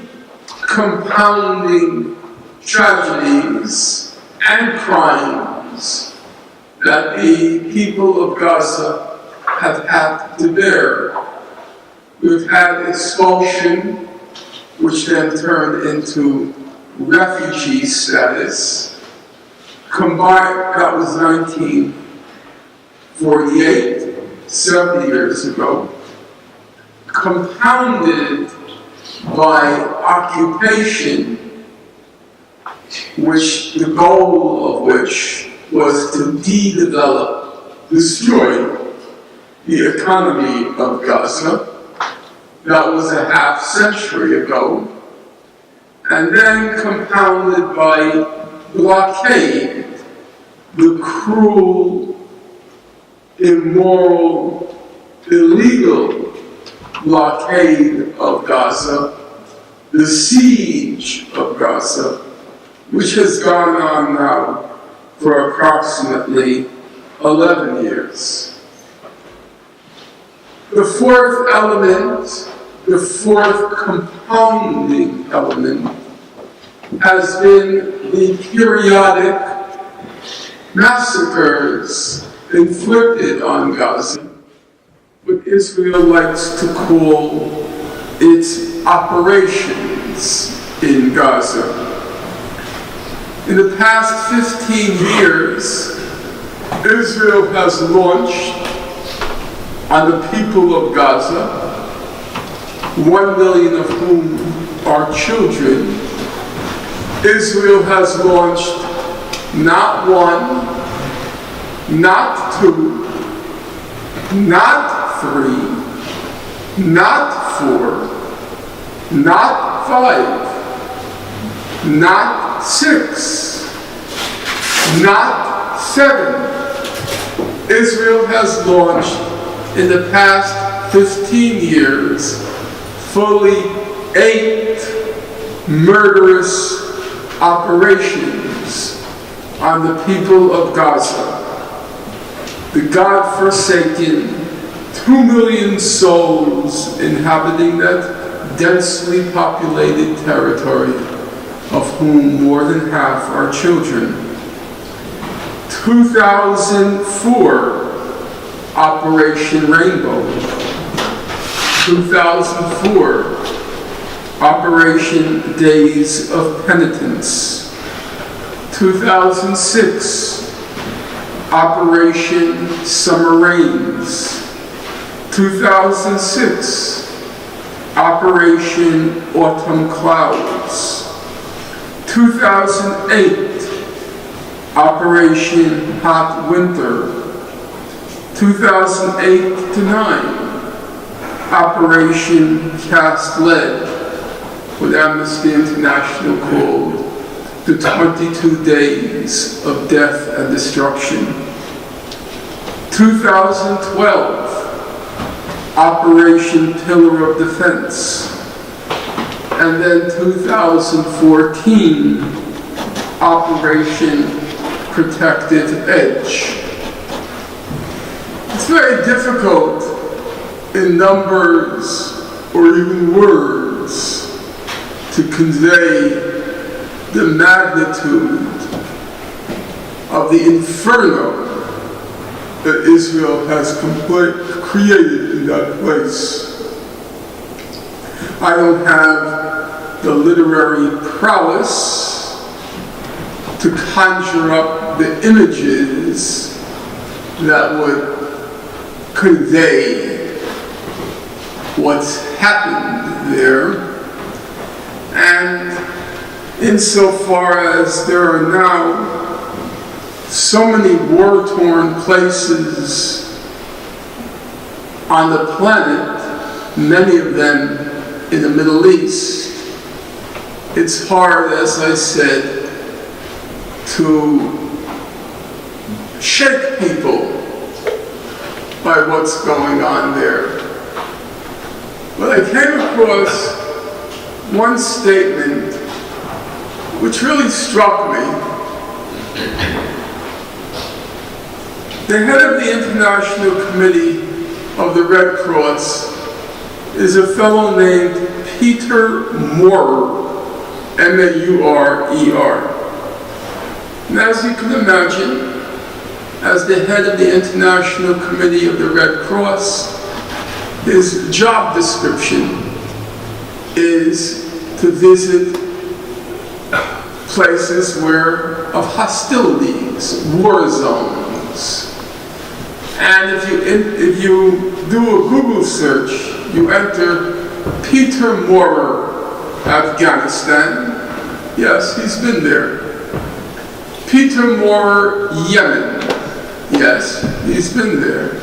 compounding tragedies and crimes that the people of Gaza have had to bear. We've had expulsion, which then turned into refugee status. Combined, that was 1948, 70 years ago. Compounded by occupation, which the goal of which was to de-develop, destroy the economy of Gaza. That was a half century ago. And then compounded by blockade, the cruel, immoral, illegal blockade of Gaza, the siege of Gaza, which has gone on now for approximately 11 years. The fourth element, the fourth compounding element, has been the periodic massacres inflicted on Gaza, what Israel likes to call its operations in Gaza. In the past 15 years, Israel has launched on the people of Gaza, 1 million of whom are children. Israel has launched not one, not two, not three, not four, not five, not six, not seven. Israel has launched in the past 15 years fully 8 murderous operations on the people of Gaza. The God-forsaken 2 million souls inhabiting that densely populated territory, of whom more than half are children. 2004, Operation Rainbow. 2004, Operation Days of Penitence. 2006, Operation Summer Rains. 2006, Operation Autumn Clouds. 2008, Operation Hot Winter. 2008-9, Operation Cast Lead, what Amnesty International called the 22 days of death and destruction. 2012, Operation Pillar of Defense. And then 2014, Operation Protective Edge. It's very difficult in numbers or even words to convey the magnitude of the inferno that Israel has created in that place. I don't have the literary prowess to conjure up the images that would convey what's happened there. And insofar as there are now so many war-torn places on the planet, many of them in the Middle East, it's hard, as I said, to shake people by what's going on there. But I came across one statement which really struck me. The head of the International Committee of the Red Cross is a fellow named Peter Maurer, M-A-U-R-E-R. And as you can imagine, as the head of the International Committee of the Red Cross, his job description is to visit places of hostilities, war zones. And if you do a Google search, you enter Peter Maurer, Afghanistan. Yes, he's been there. Peter Maurer, Yemen. Yes, he's been there.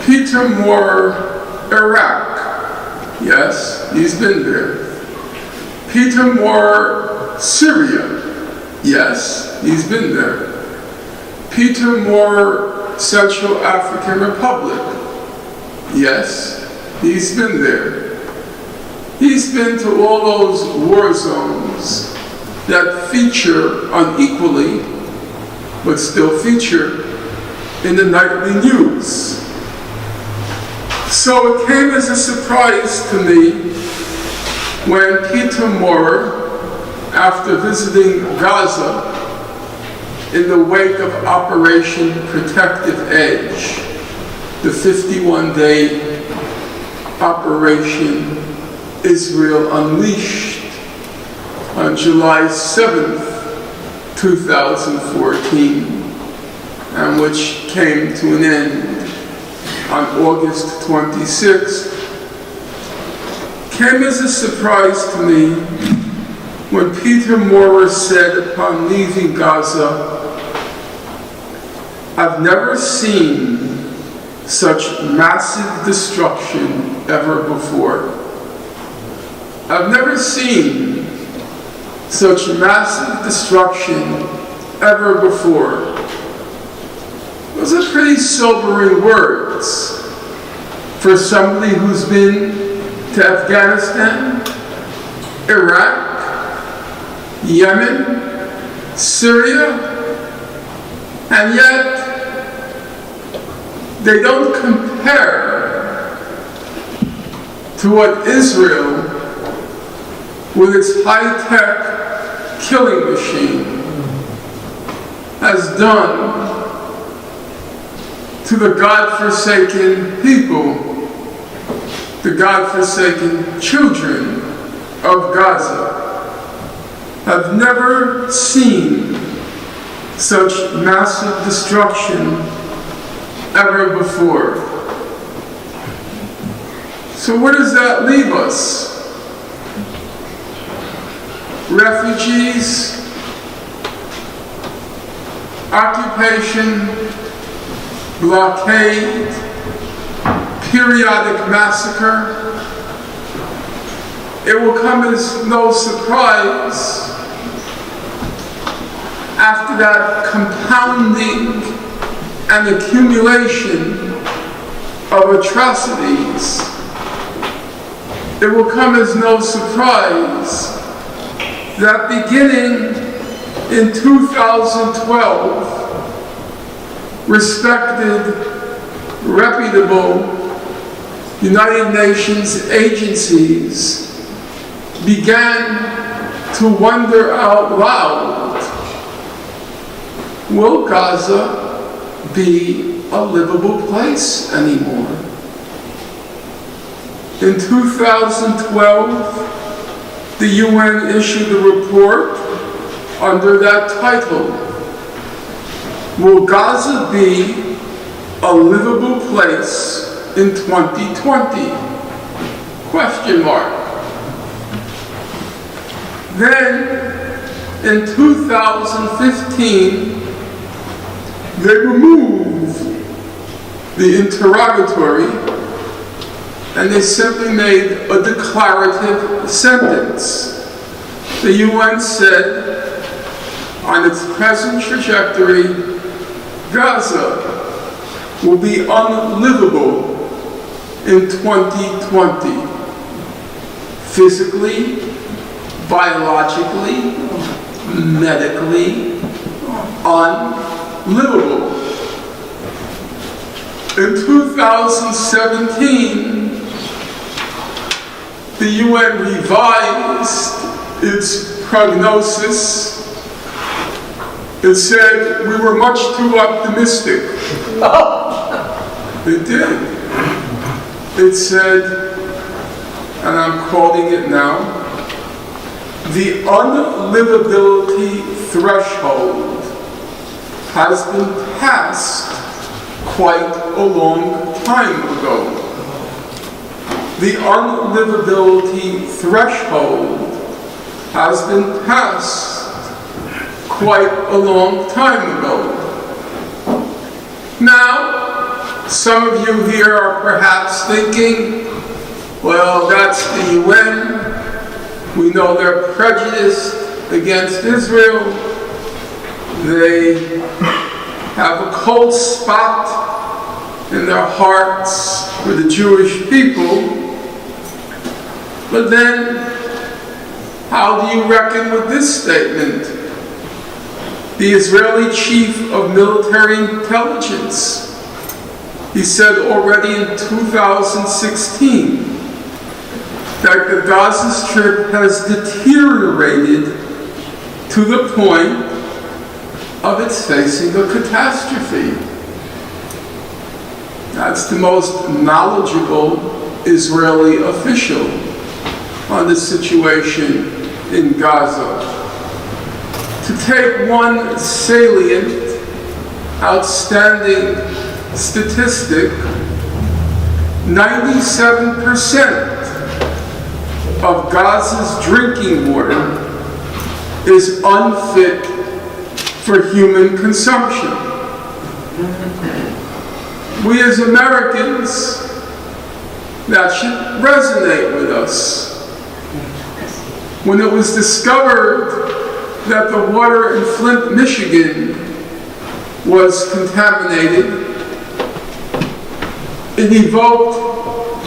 Peter Maurer, Iraq. Yes, he's been there. Peter Maurer, Syria. Yes, he's been there. Peter Maurer, Central African Republic. Yes, he's been there. He's been to all those war zones that feature unequally, but still feature in the nightly news. So it came as a surprise to me when Peter Maurer, after visiting Gaza in the wake of Operation Protective Edge, the 51-day Operation Israel Unleashed on July 7th, 2014, and which came to an end on August 26th, came as a surprise to me when Peter Maurer said upon leaving Gaza, "I've never seen such massive destruction ever before. I've never seen such massive destruction ever before." Those are pretty sobering words for somebody who's been to Afghanistan, Iraq, Yemen, Syria, and yet they don't compare to what Israel, with its high-tech killing machine, has done to the God-forsaken people, the God-forsaken children of Gaza. I've never seen such massive destruction ever before. So where does that leave us? Refugees, occupation, blockade, periodic massacre. It will come as no surprise after that compounding and accumulation of atrocities. It will come as no surprise that beginning in 2012, respected, reputable United Nations agencies began to wonder out loud will Gaza be a livable place anymore? In 2012, the UN issued a report under that title, Will Gaza be a livable place in 2020? Question mark. Then, in 2015, they removed the interrogatory and they simply made a declarative sentence. The UN said, on its present trajectory, Gaza will be unlivable in 2020. Physically, biologically, medically, unlivable. In 2017, the UN revised its prognosis. It said we were much too optimistic. It did. It said, and I'm quoting it now, the unlivability threshold has been passed quite a long time ago. The unlivability threshold has been passed quite a long time ago. Now, some of you here are perhaps thinking, well, that's the UN. We know they're prejudiced against Israel. They have a cold spot in their hearts for the Jewish people. But then, how do you reckon with this statement? The Israeli chief of military intelligence, he said already in 2016 that the Gaza Strip has deteriorated to the point of its facing a catastrophe. That's the most knowledgeable Israeli official on the situation in Gaza. To take one salient, outstanding statistic, 97% of Gaza's drinking water is unfit for human consumption. We as Americans, that should resonate with us. When it was discovered that the water in Flint, Michigan was contaminated, it evoked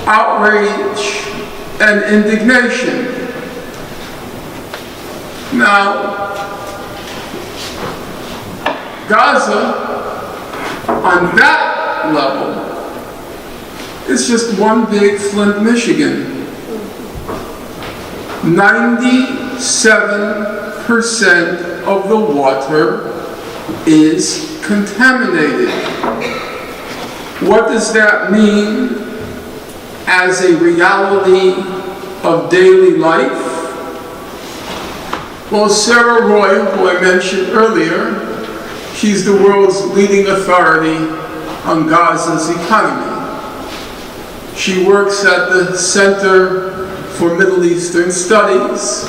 outrage and indignation. Now, Gaza, on that level, is just one big Flint, Michigan. 97% of the water is contaminated. What does that mean as a reality of daily life? Well, Sarah Roy, who I mentioned earlier, she's the world's leading authority on Gaza's economy. She works at the Center for Middle Eastern Studies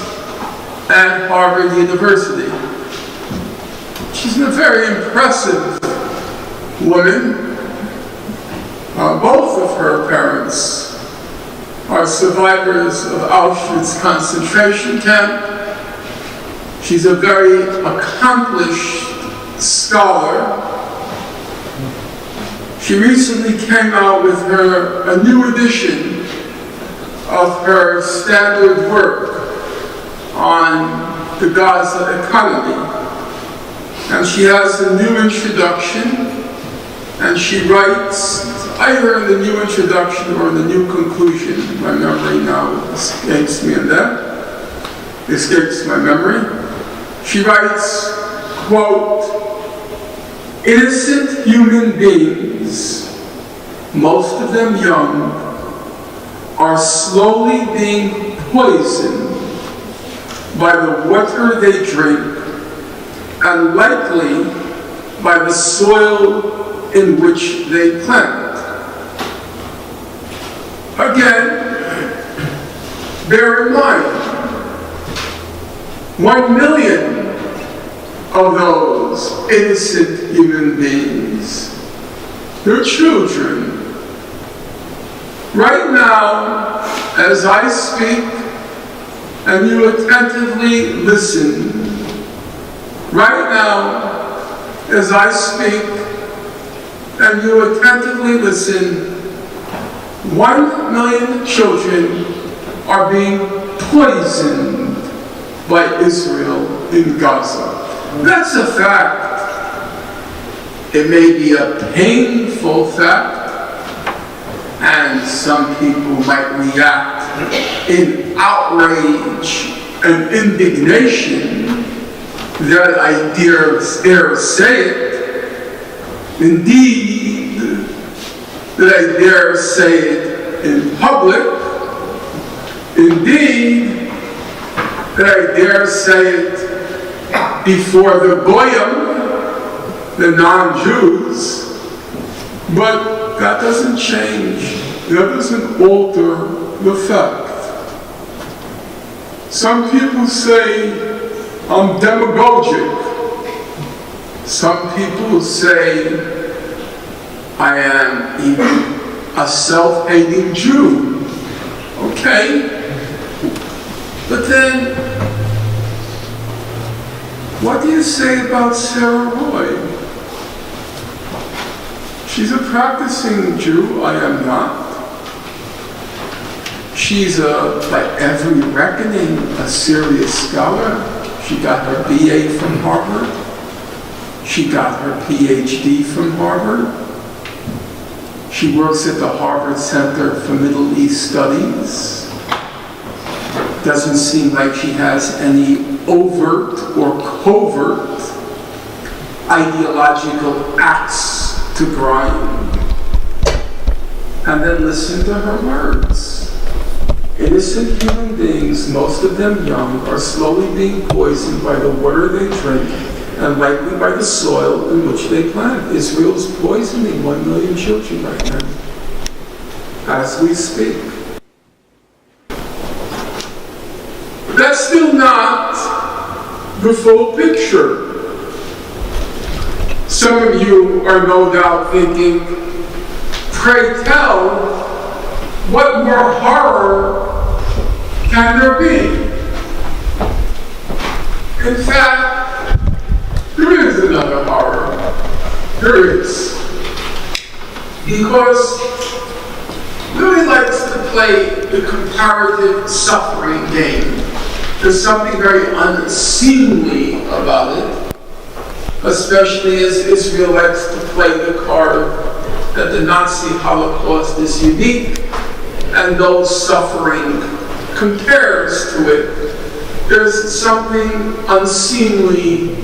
at Harvard University. She's a very impressive woman. Both of her parents are survivors of Auschwitz concentration camp. She's a very accomplished scholar. She recently came out with a new edition of her standard work on the Gaza economy. And she has a new introduction, and she writes, either in the new introduction or in the new conclusion, my memory now escapes me on that, escapes my memory. She writes, quote, Innocent human beings, most of them young, are slowly being poisoned by the water they drink and likely by the soil in which they plant. Again, bear in mind, 1 million of those innocent human beings, they're children. Right now, as I speak, and you attentively listen, right now, as I speak, and you attentively listen, 1 million children are being poisoned by Israel in Gaza. That's a fact. It may be a painful fact, and some people might react in outrage and indignation that I dare say it. Indeed, that I dare say it in public. Indeed, that I dare say it before the Goyim, the non-Jews. But that doesn't change. That doesn't alter the fact. Some people say I'm demagogic. Some people say I am even a self-hating Jew. Okay. But then, what do you say about Sarah Roy? She's a practicing Jew, I am not. She's by every reckoning, a serious scholar. She got her BA from Harvard. She got her PhD from Harvard. She works at the Harvard Center for Middle East Studies. Doesn't seem like she has any overt or covert ideological axe to grind. And then listen to her words. Innocent human beings, most of them young, are slowly being poisoned by the water they drink and likely by the soil in which they plant. Israel's poisoning 1 million children right now, as we speak. That's still not the full picture. Some of you are no doubt thinking, pray tell, what more horror can there be? In fact, there is another horror. There is. Because Louis likes to play the comparative suffering game. There's something very unseemly about it, especially as Israel likes to play the card that the Nazi Holocaust is unique and those suffering compares to it. There's something unseemly,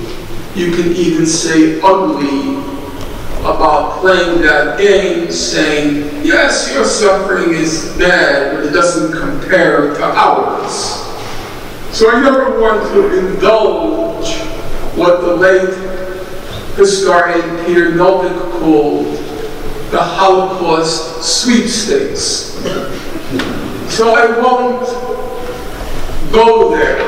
you can even say ugly, about playing that game, saying, yes, your suffering is bad, but it doesn't compare to ours. So I never want to indulge what the late historian Peter Novick called the Holocaust sweepstakes. So I won't go there.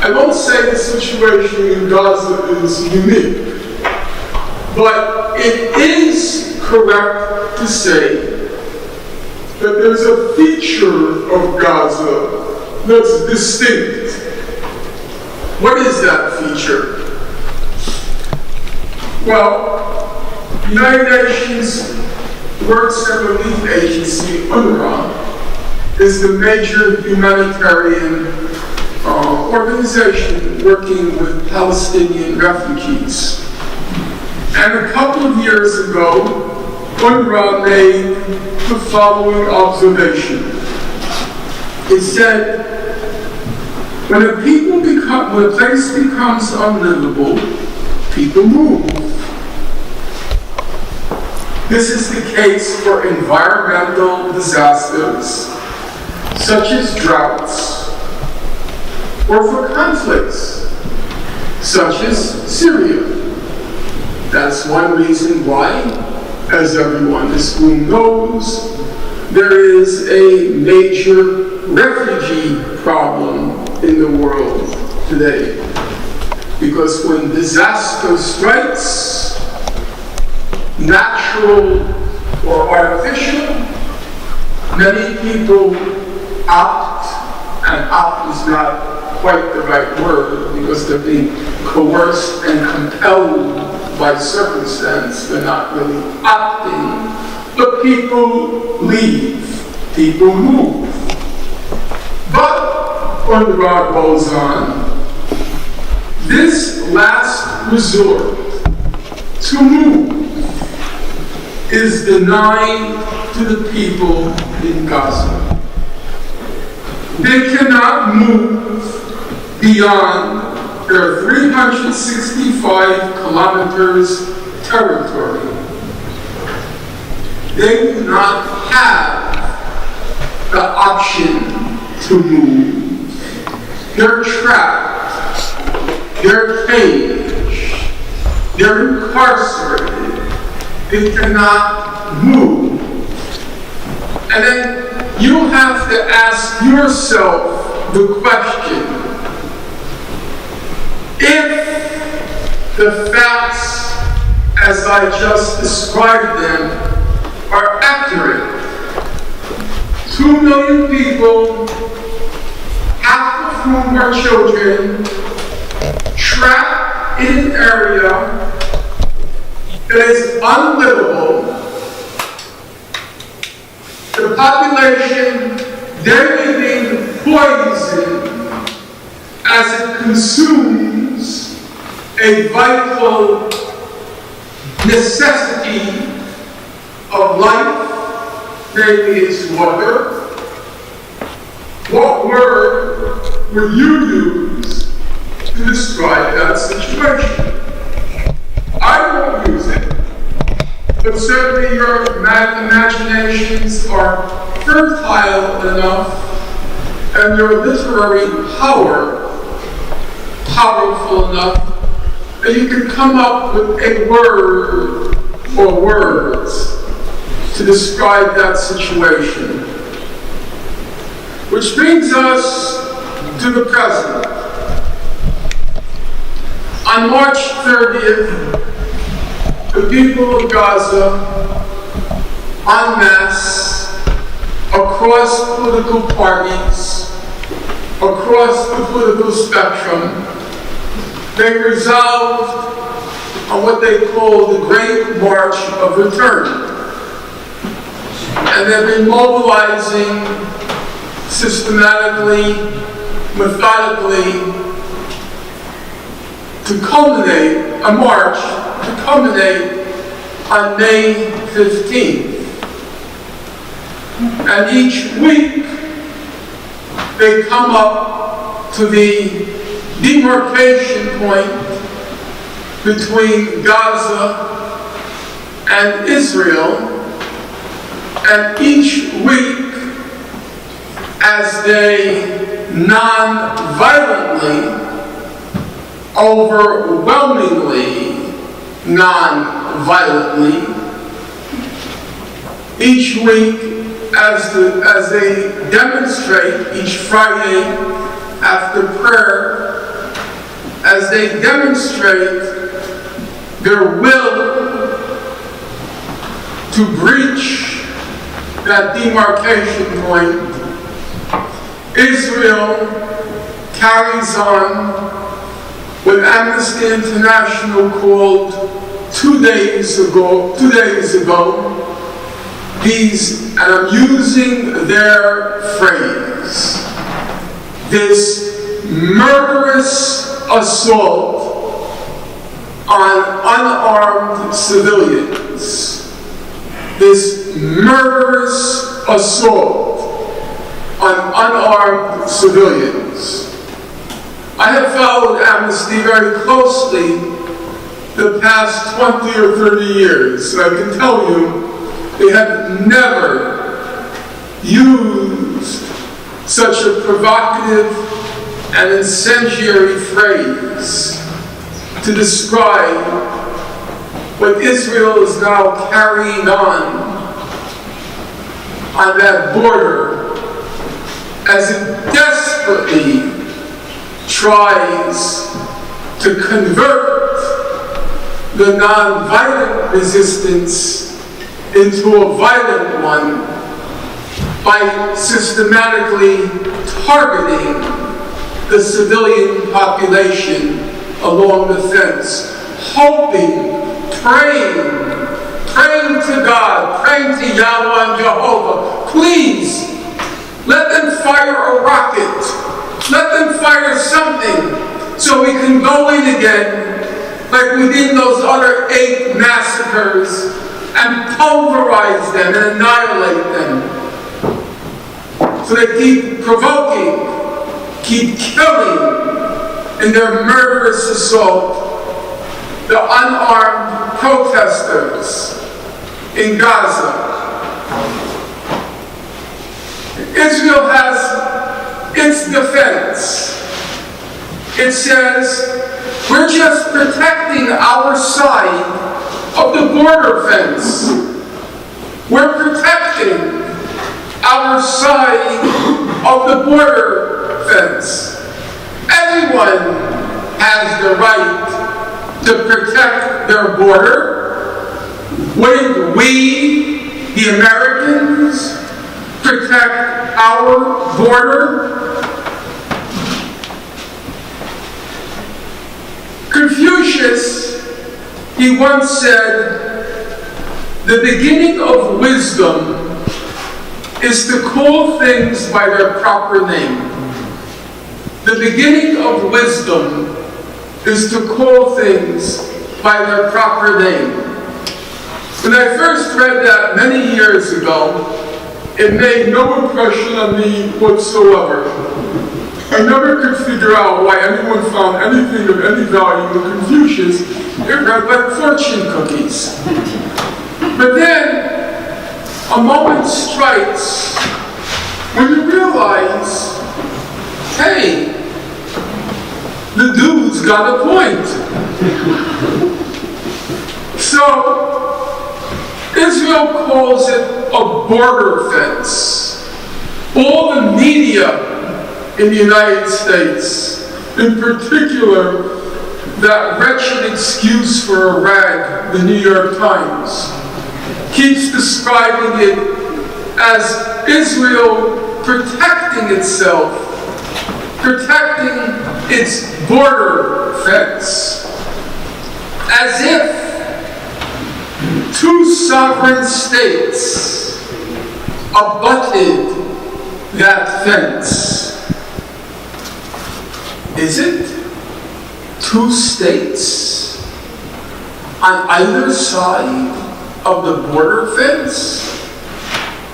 I won't say the situation in Gaza is unique, but it is correct to say that there's a feature of Gaza that's distinct. What is that feature? Well, the United Nations Works and Relief Agency, UNRWA, is the major humanitarian organization working with Palestinian refugees. And a couple of years ago, UNRWA made the following observation. It said, when a place becomes unlivable, people move. This is the case for environmental disasters, such as droughts, or for conflicts, such as Syria. That's one reason why, as everyone in this room knows, there is a major refugee problem in the world today. Because when disaster strikes, natural or artificial, many people opt, and opt is not quite the right word because they're being coerced and compelled by circumstance. They're not really opting, but people leave, people move. But, when the rod goes on, this last resort to move is denied to the people in Gaza. They cannot move beyond their 365 kilometers territory. They do not have the option to move. They're trapped. They're caged. They're incarcerated. They cannot move. And then you have to ask yourself the question, if the facts as I just described them are accurate, 2 million people, half of whom are children, trapped in an area that is unlivable. The population, they're being poisoned as it consumes a vital necessity of life, namely its water. What word would you use to describe that situation? I won't use it, but certainly your imaginations are fertile enough and your literary power powerful enough that you can come up with a word or words to describe that situation. Which brings us to the present. On March 30th, the people of Gaza, en masse, across political parties, across the political spectrum, they resolved on what they call the Great March of Return. And they've been mobilizing systematically, methodically, to culminate, a march to culminate on May 15th. And each week, they come up to the demarcation point between Gaza and Israel, and each week, as they non-violently, overwhelmingly non-violently, each week as they demonstrate each Friday after prayer, as they demonstrate their will to breach that demarcation point, Israel carries on what Amnesty International called 2 days ago, these, and I'm using their phrase, this murderous assault on unarmed civilians. This murderous assault on unarmed civilians. I have followed Amnesty very closely the past 20 or 30 years. And I can tell you, they have never used such a provocative and incendiary phrase to describe what Israel is now carrying on that border as it desperately tries to convert the non-violent resistance into a violent one by systematically targeting the civilian population along the fence, hoping, praying to God, praying to Yahweh and Jehovah, please, let them fire a rocket, let them fire something so we can go in again like we did in those other 8 massacres and pulverize them and annihilate them. So they keep provoking, keep killing in their murderous assault the unarmed protesters in Gaza. Israel has its defense. It says, we're just protecting our side of the border fence. We're protecting our side of the border fence. Everyone has the right to protect their border. Wouldn't we, the Americans, protect our border? Confucius, he once said, the beginning of wisdom is to call things by their proper name. The beginning of wisdom is to call things by their proper name. When I first read that many years ago, it made no impression on me whatsoever. I never could figure out why anyone found anything of any value in Confucius. It read like fortune cookies. But then, a moment strikes when you realize, hey, the dude's got a point. So, Israel calls it a border fence. All the media in the United States, in particular, that wretched excuse for a rag, the New York Times, keeps describing it as Israel protecting itself, protecting its border fence, as if 2 sovereign states abutted that fence. Is it 2 states on either side of the border fence?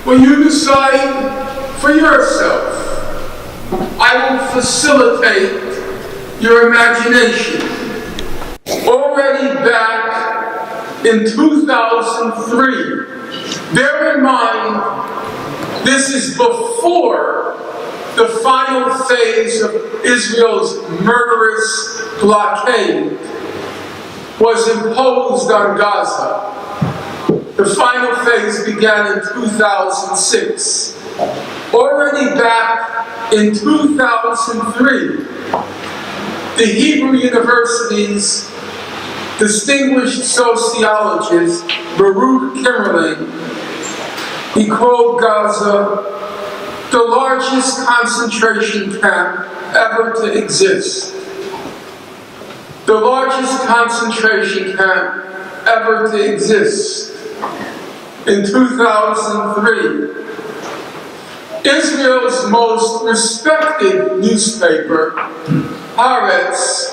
Well, you decide for yourself. I will facilitate your imagination. Already back in 2003, bear in mind, this is before the final phase of Israel's murderous blockade was imposed on Gaza. The final phase began in 2006. Already back in 2003, the Hebrew University's distinguished sociologist, Baruch Kimmerling, he called Gaza the largest concentration camp ever to exist. The largest concentration camp ever to exist. In 2003, Israel's most respected newspaper, Haaretz,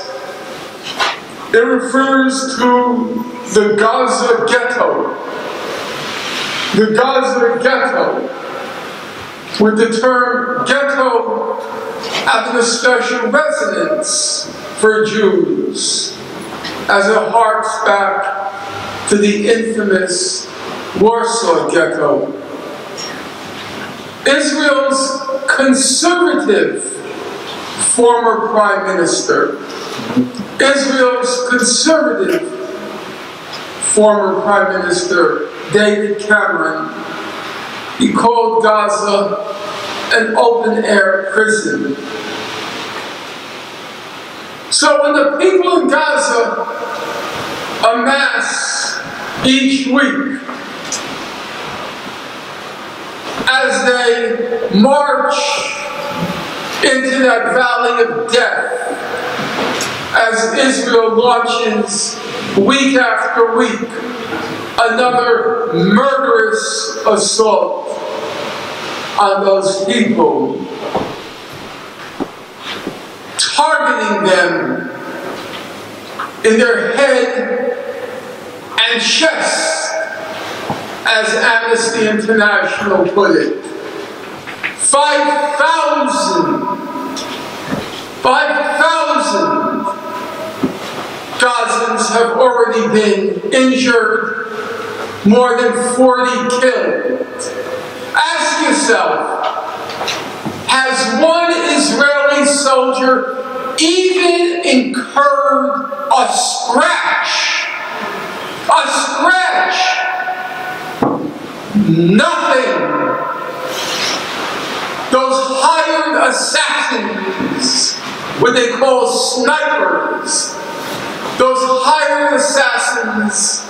it refers to the Gaza ghetto. The Gaza ghetto, with the term ghetto having a special resonance for Jews. as it harks back to the infamous Warsaw Ghetto. Israel's conservative former prime minister, Israel's conservative former prime minister, David Cameron, he called Gaza an open-air prison. So when the people in Gaza amass each week as they march into that valley of death, as Israel launches week after week another murderous assault on those people, targeting them in their head and chest, as Amnesty International put it. 5,000 Gazans have already been injured, more than 40 killed. Ask yourself, has one Israeli soldier even incurred a scratch? A scratch! Nothing. Those hired assassins, what they call snipers, those hired assassins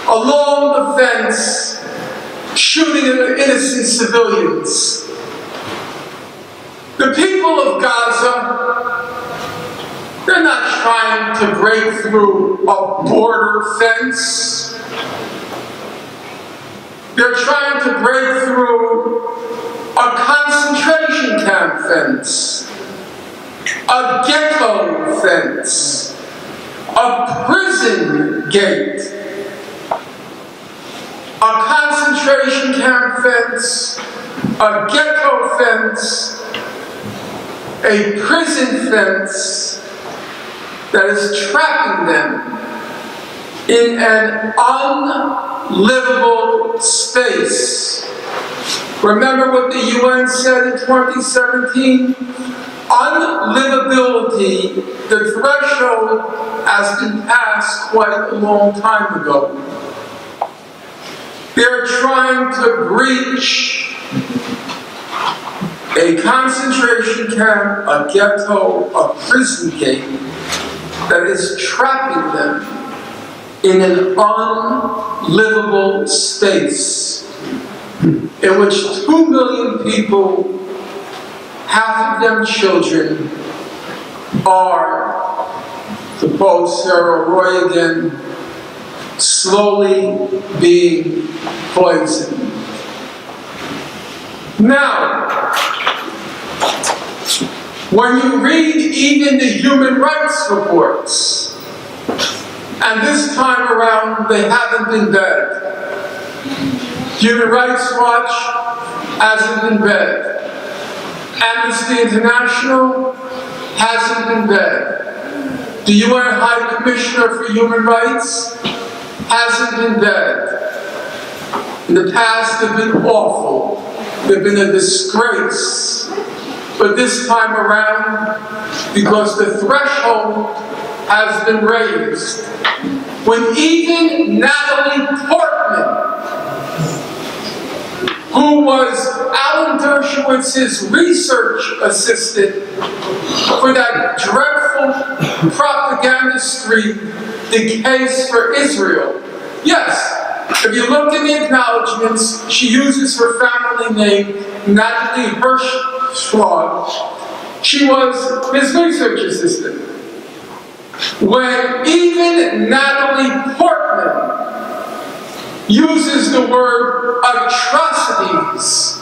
along the fence, shooting at innocent civilians. The people of Gaza, they're not trying to break through a border fence. They're trying to break through a concentration camp fence, a ghetto fence, a prison gate, a concentration camp fence, a ghetto fence, a prison fence that is trapping them in an unlivable space. Remember what the UN said in 2017? Unlivability, the threshold has been passed quite a long time ago. They're trying to breach a concentration camp, a ghetto, a prison gate that is trapping them in an unlivable space in which 2 million people, half of them children, are, to quote Sarah Roy again, slowly being poisoned. Now, when you read even the human rights reports, and this time around they haven't been bad. Human Rights Watch hasn't been bad. Amnesty International hasn't been bad. The UN High Commissioner for Human Rights hasn't been bad. In the past, they've been awful. They've been a disgrace. But this time around, because the threshold has been raised, when even Natalie Portman, who was Alan Dershowitz's research assistant for that dreadful propaganda stream, The Case for Israel. Yes, if you look in the acknowledgments, she uses her family name, Natalie Hirschschlag. She was his research assistant. When even Natalie Portman uses the word atrocities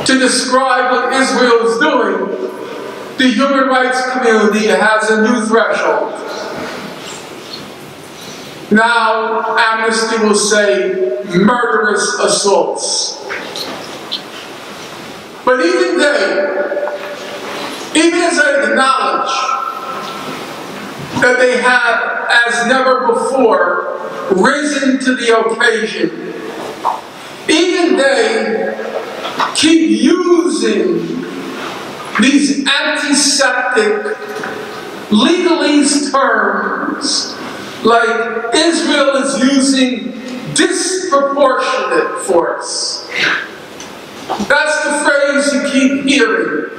to describe what Israel is doing, the human rights community has a new threshold. Now, Amnesty will say murderous assaults. But even they, even as I acknowledge that they have, as never before, risen to the occasion. Even they keep using these antiseptic legalese terms like Israel is using disproportionate force. That's the phrase you keep hearing.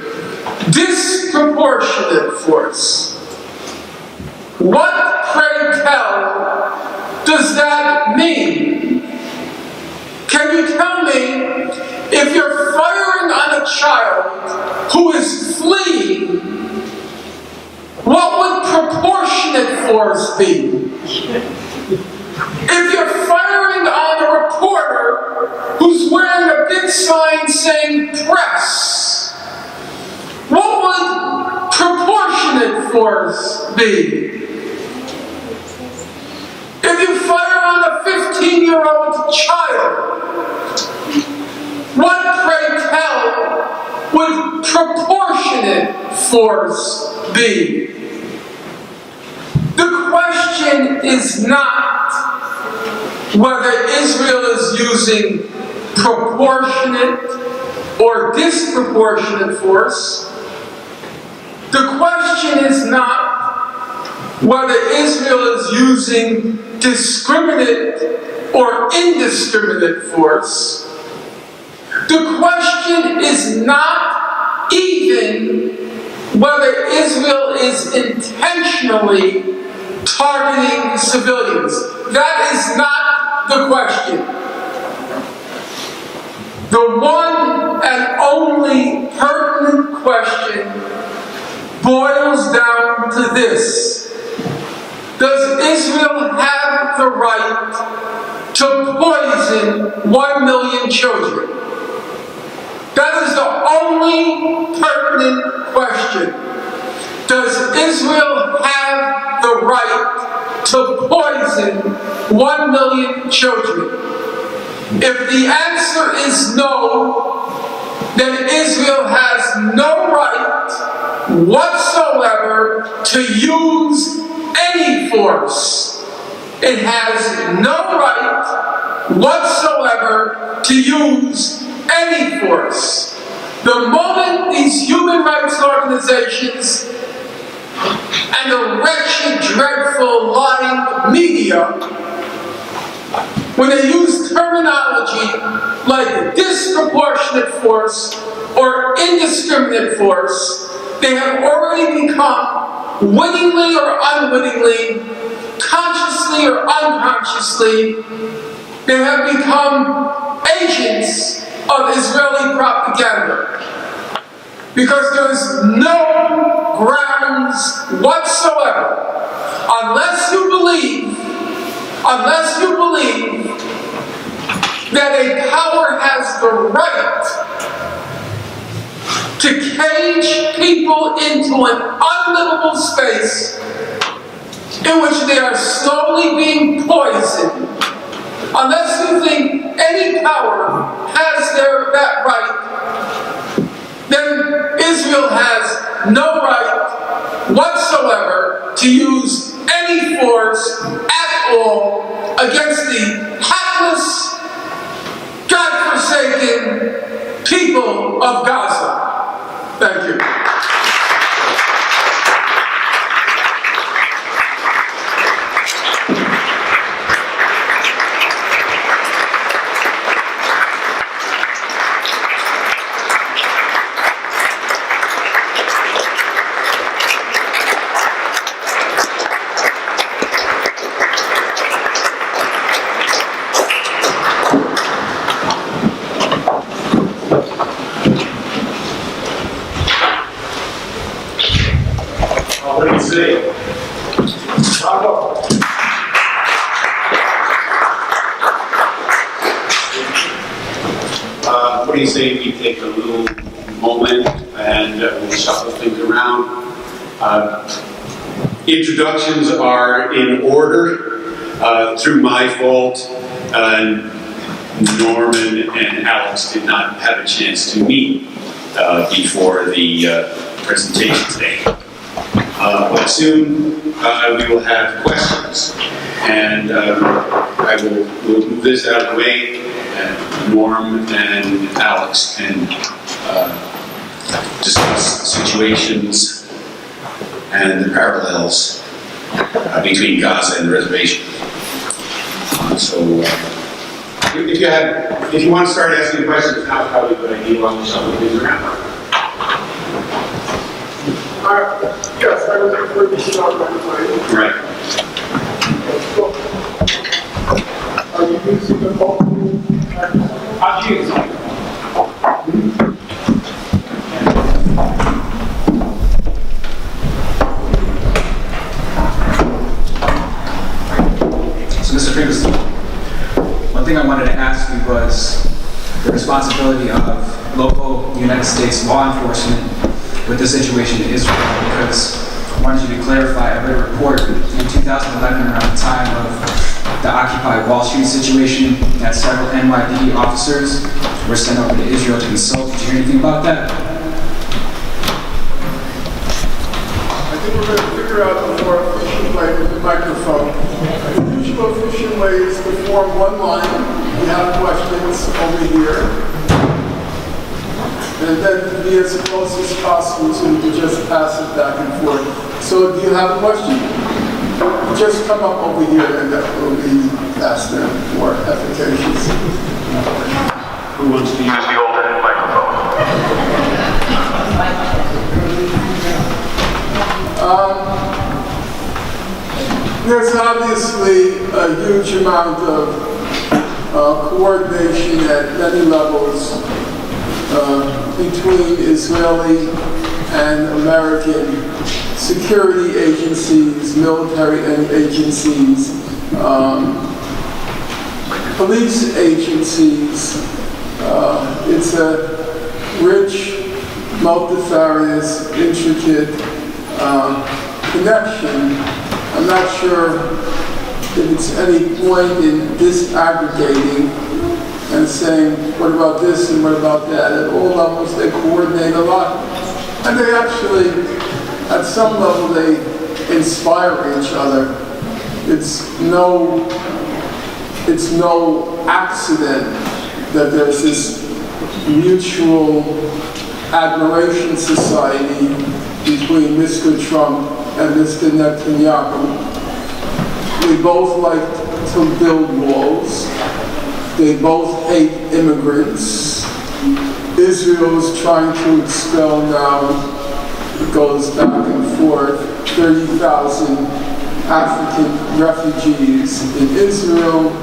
Disproportionate force. What, pray tell, does that mean? Can you tell me, if you're firing on a child who is fleeing, what would proportionate force be? If you're firing on a reporter who's wearing a big sign saying press, what would proportionate force be? If you fire on a 15-year-old child, what, pray tell, would proportionate force be? The question is not whether Israel is using proportionate or disproportionate force. The question is not whether Israel is using discriminate or indiscriminate force. The question is not even whether Israel is intentionally targeting civilians. That is not the question. The one and only pertinent question boils down to this: does Israel have the right to poison 1 million children? That is the only pertinent question. Does Israel have the right to poison 1 million children? If the answer is no, then Israel has no right whatsoever to use any force. It has no right whatsoever to use any force. The moment these human rights organizations and the wretched, dreadful, lying media, when they use terminology like disproportionate force or indiscriminate force, they have already become, wittingly or unwittingly, consciously or unconsciously, they have become agents of Israeli propaganda. Because there is no grounds whatsoever, unless you believe that a power has the right to cage people into an unlivable space in which they are slowly being poisoned. Unless you think any power has that right, then Israel has no right whatsoever to use any force at all against the hapless, God-forsaken people of Gaza. Thank you. What do you say we take a little moment and we'll shuffle things around? Introductions are in order. Through my fault, Norman and Alex did not have a chance to meet before the presentation today. But soon we will have questions, and we'll move this out of the way, and Norm and Alex can discuss situations and the parallels between Gaza and the reservation. So, if you want to start asking questions, now's probably a good idea while we're shuffling things around. Yes, I was referring to start right away. Right. Are you using the phone? I'll use it. So, Mr. Finkelstein, one thing I wanted to ask you was the responsibility of local United States law enforcement with the situation in Israel, because I wanted you to clarify. I read a report in 2011 around the time of the Occupy Wall Street situation that several NYPD officers were sent over to Israel to consult. Did you hear anything about that? I think we're going to figure out the more efficient way with the microphone. The usual efficient way is to form one line. We have questions over here. And then to be as close as possible so we can just pass it back and forth. So do you have a question? Just come up over here and that will be faster, more efficacious. Who wants to use the alternate microphone? There's obviously a huge amount of coordination at many levels between Israeli and American security agencies, military agencies, police agencies. It's a rich, multifarious, intricate connection. I'm not sure if it's any point in disaggregating and saying, what about this and what about that? At all levels, they coordinate a lot. And they actually, at some level, they inspire each other. It's no accident that there's this mutual admiration society between Mr. Trump and Mr. Netanyahu. We both like to build walls. They both hate immigrants. Israel is trying to expel now, it goes back and forth, 30,000 African refugees in Israel.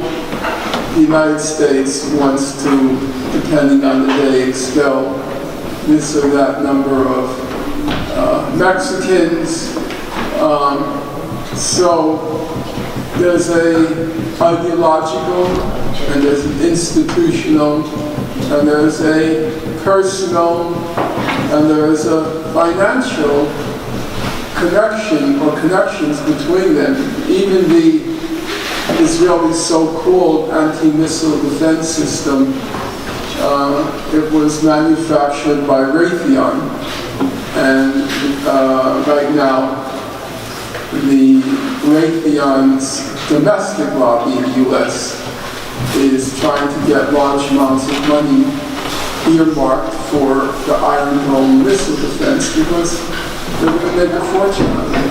The United States wants to, depending on the day, expel this or that number of Mexicans. So there's a ideological, and there's an institutional, and there's a personal, and there's a financial connection or connections between them. Even the Israeli so-called anti-missile defense system, it was manufactured by Raytheon, and right now the Raytheon's domestic lobby in the U.S. is trying to get large amounts of money earmarked for the Iron Dome missile defense because they're going to make a fortune on it.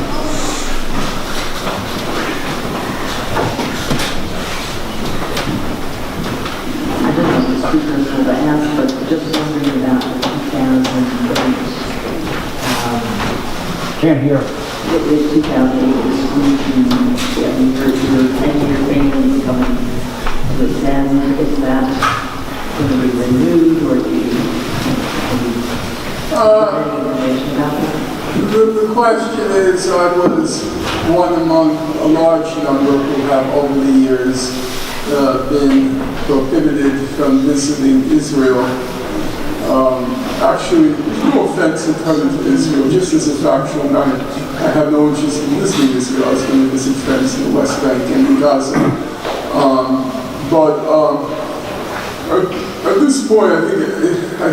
I don't know if the speakers will ask, but just wondering about the 2008. Can't hear. The 2008 exclusion, your 10-year thing coming to its end. Is that going to be renewed, or do you have any information about that? The question is, I was one among a large number who have over the years been prohibited from visiting Israel. Actually, no offense in coming to Israel, just as a factual matter. I have no interest in visiting Israel. I was going to visit friends in the West Bank and in Gaza. But at this point, I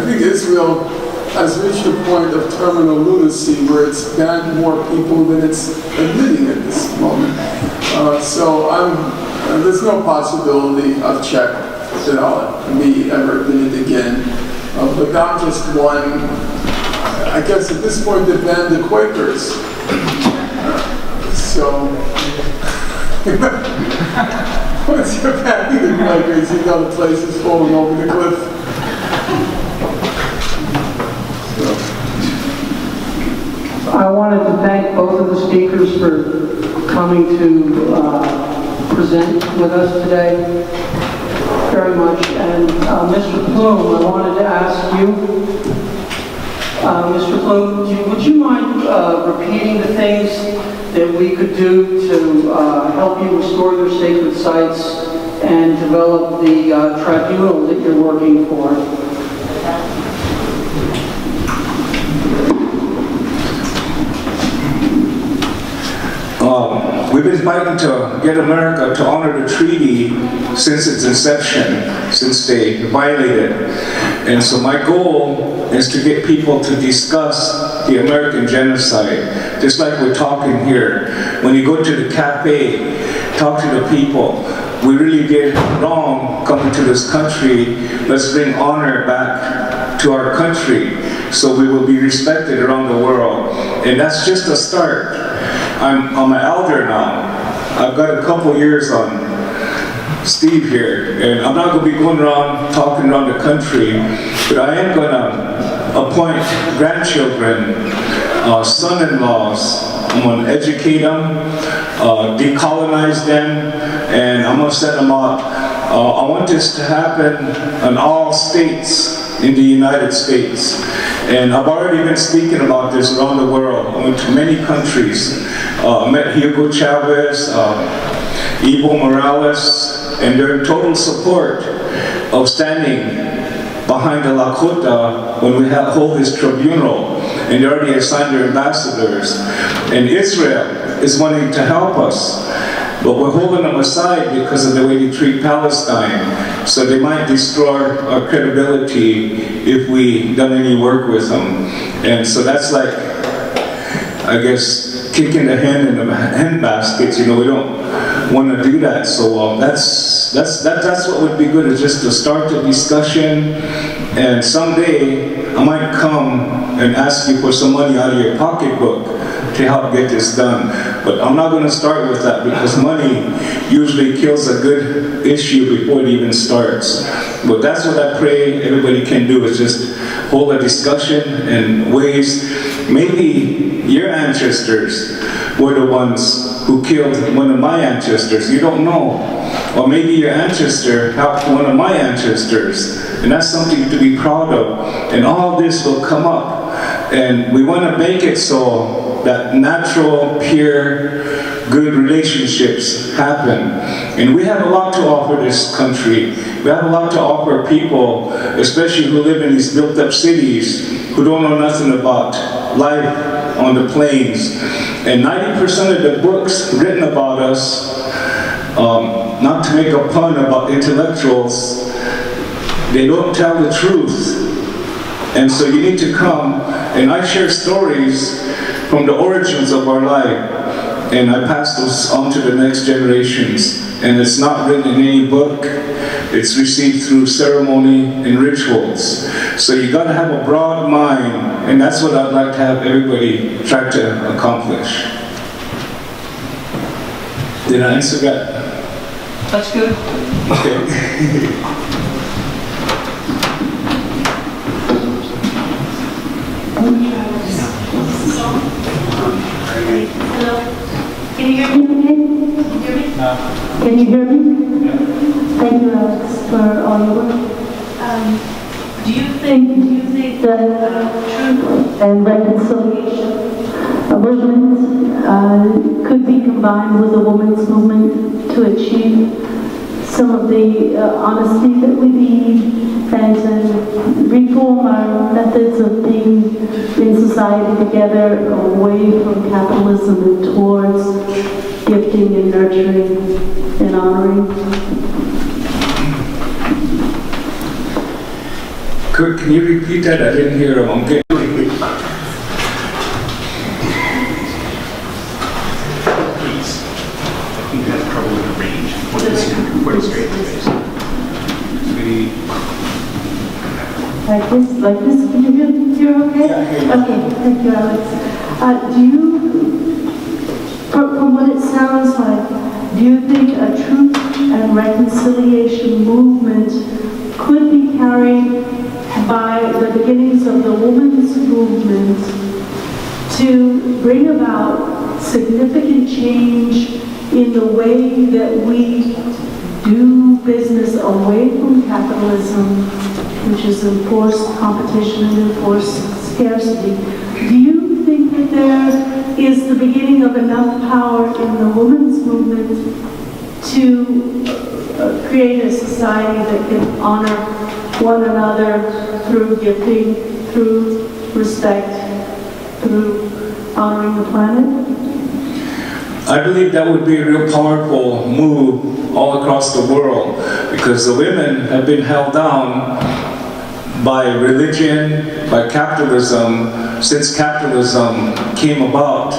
think Israel has reached a point of terminal lunacy where it's banned more people than it's admitting at this moment. So there's no possibility of check that I'll be ever admitted again. But I'm just one. I guess at this point they've banned the Quakers. So once you're banning the Quakers, you know the place is falling over the cliff. I wanted to thank both of the speakers for coming to present with us today very much. And Mr. Plume, I wanted to ask you, Mr. Plume, would you mind repeating the things that we could do to help you restore your sacred sites and develop the tribunal that you're working for? We've been fighting to get America to honor the treaty since its inception, since they violated it. And so my goal is to get people to discuss the American genocide, just like we're talking here. When you go to the cafe, talk to the people. We really did wrong coming to this country. Let's bring honor back to our country so we will be respected around the world. And that's just a start. I'm an elder now. I've got a couple years on Steve here, and I'm not going to be going around talking around the country, but I am going to appoint grandchildren, son-in-laws. I'm going to educate them, decolonize them, and I'm going to send them out. I want this to happen in all states in the United States. And I've already been speaking about this around the world. I went to many countries. I met Hugo Chavez, Evo Morales, and they're in total support of standing behind the Lakota when we hold this tribunal. And they already assigned their ambassadors. And Israel is wanting to help us. But we're holding them aside because of the way they treat Palestine. So they might destroy our credibility if we done any work with them. And so that's like, I guess, kicking the hen in the hen baskets. You know, we don't want to do that. So that's what would be good, is just to start the discussion. And someday I might come and ask you for some money out of your pocketbook to help get this done. But I'm not going to start with that because money usually kills a good issue before it even starts. But that's what I pray everybody can do, is just hold a discussion in ways. Maybe your ancestors were the ones who killed one of my ancestors. You don't know. Or maybe your ancestor helped one of my ancestors. And that's something to be proud of. And all this will come up. And we want to make it so that natural, pure, good relationships happen. And we have a lot to offer this country. We have a lot to offer people, especially who live in these built-up cities, who don't know nothing about life on the plains. And 90% of the books written about us, not to make a pun about intellectuals, they don't tell the truth. And so you need to come, and I share stories from the origins of our life, and I pass those on to the next generations. And it's not written in any book, it's received through ceremony and rituals. So you got to have a broad mind, and that's what I'd like to have everybody try to accomplish. Did I answer that? That's good. Okay. Hello. Can you hear me? Can you hear me? Thank you, Alex, for all your work. Do you think that truth and reconciliation, a movement, could be combined with a women's movement to achieve some of the honesty that we need and to reform our methods of being in society together, away from capitalism and towards gifting and nurturing and honoring? Kurt, can you repeat that? I didn't hear him. Like this, can you hear okay? Yeah, I hear you. Okay, thank you, Alex. From what it sounds like, do you think a truth and reconciliation movement could be carried by the beginnings of the women's movement to bring about significant change in the way that we do business away from capitalism, which is enforced competition and enforced scarcity? Do you think that there is the beginning of enough power in the women's movement to create a society that can honor one another through gifting, through respect, through honoring the planet? I believe that would be a real powerful move all across the world, because the women have been held down by religion, by capitalism, since capitalism came about.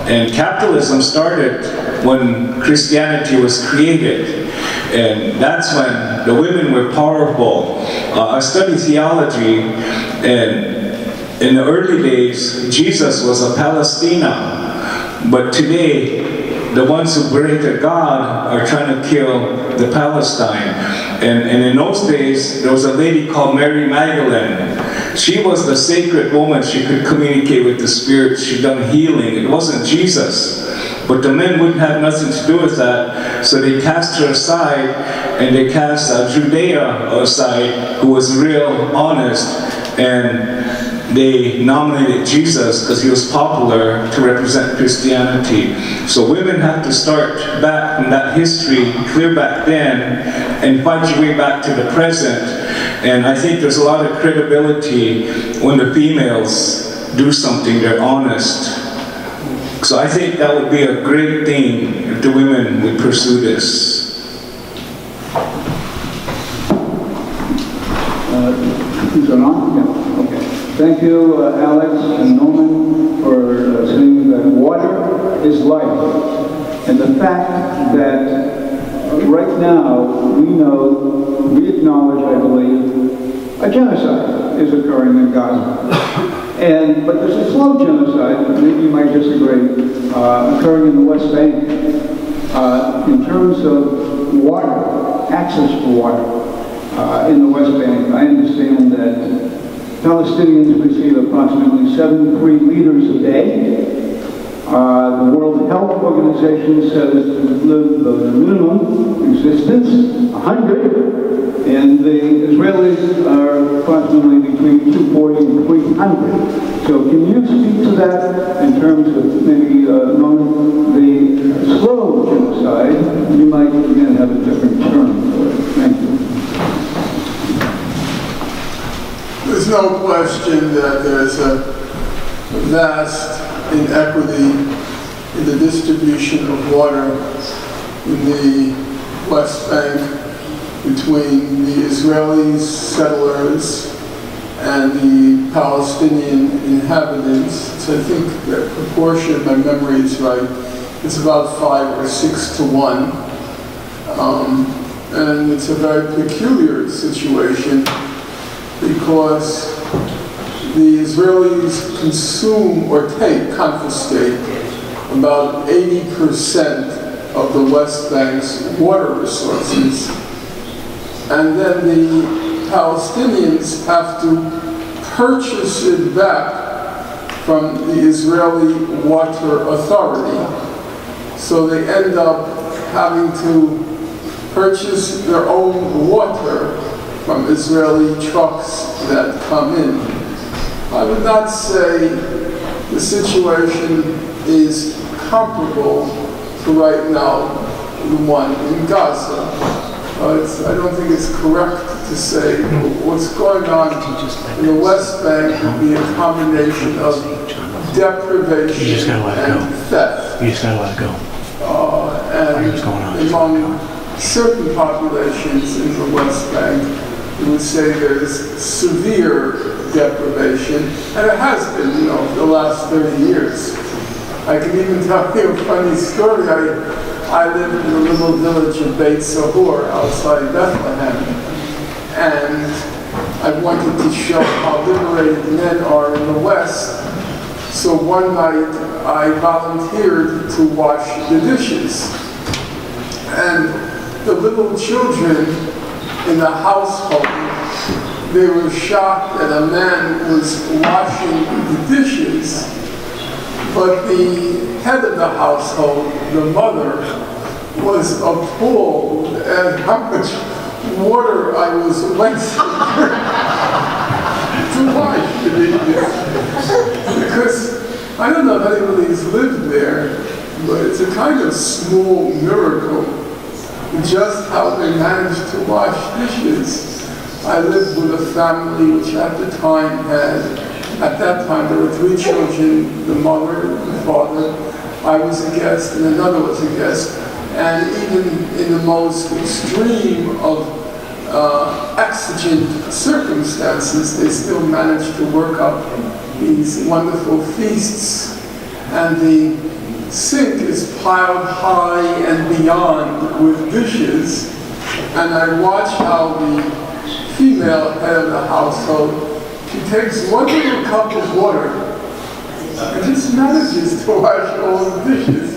And capitalism started when Christianity was created. And that's when the women were powerful. I studied theology, and in the early days, Jesus was a Palestina. But today, the ones who pray to God are trying to kill the Palestine. And in those days, there was a lady called Mary Magdalene. She was the sacred woman. She could communicate with the Spirit. She'd done healing. It wasn't Jesus. But the men wouldn't have nothing to do with that. So they cast her aside, and they cast Judea aside, who was real honest. And they nominated Jesus because he was popular to represent Christianity. So women have to start back from that history, clear back then, and fight your way back to the present. And I think there's a lot of credibility when the females do something, they're honest. So I think that would be a great thing if the women would pursue this. Is it on? Yeah. Okay. Thank you, Alex and Norman, for saying that water is life. And the fact that right now we acknowledge, I believe, a genocide is occurring in Gaza. But there's a slow genocide, maybe you might disagree, occurring in the West Bank in terms of water, access to water in the West Bank. I understand that Palestinians receive approximately 73 liters a day. The World Health Organization says to live the minimum existence, 100, and the Israelis are approximately between 240 and 300. So can you speak to that in terms of maybe Norman, the slow genocide? You might again have a different term for it. Thank you. There's no question that there's a vast inequity in the distribution of water in the West Bank between the Israeli settlers and the Palestinian inhabitants. So I think that proportion, if my memory is right, is about 5 or 6 to 1. And it's a very peculiar situation because the Israelis consume or confiscate about 80% of the West Bank's water resources. And then the Palestinians have to purchase it back from the Israeli Water Authority. So they end up having to purchase their own water from Israeli trucks that come in. I would not say the situation is comparable to right now the one in Gaza. I don't think it's correct to say what's going on in the West Bank would be a combination of deprivation and theft. You just gotta let it go. And among certain populations in the West Bank, you would say there's severe deprivation, and it has been, for the last 30 years. I can even tell you a funny story. I lived in a little village of Beit Sahur outside Bethlehem, and I wanted to show how liberated men are in the West. So one night I volunteered to wash the dishes. And the little children in the household, they were shocked that a man was washing the dishes, but the head of the household, the mother, was appalled at how much water I was wasting to wash the dishes. Because I don't know if anybody's lived there, but it's a kind of small miracle just how they managed to wash dishes. I lived with a family which at that time there were 3 children, the mother, the father, I was a guest, and another was a guest. And even in the most extreme of exigent circumstances, they still managed to work up these wonderful feasts. And the sink is piled high and beyond with dishes, and I watch how the female head of the household, she takes one little cup of water and just manages to wash all the dishes.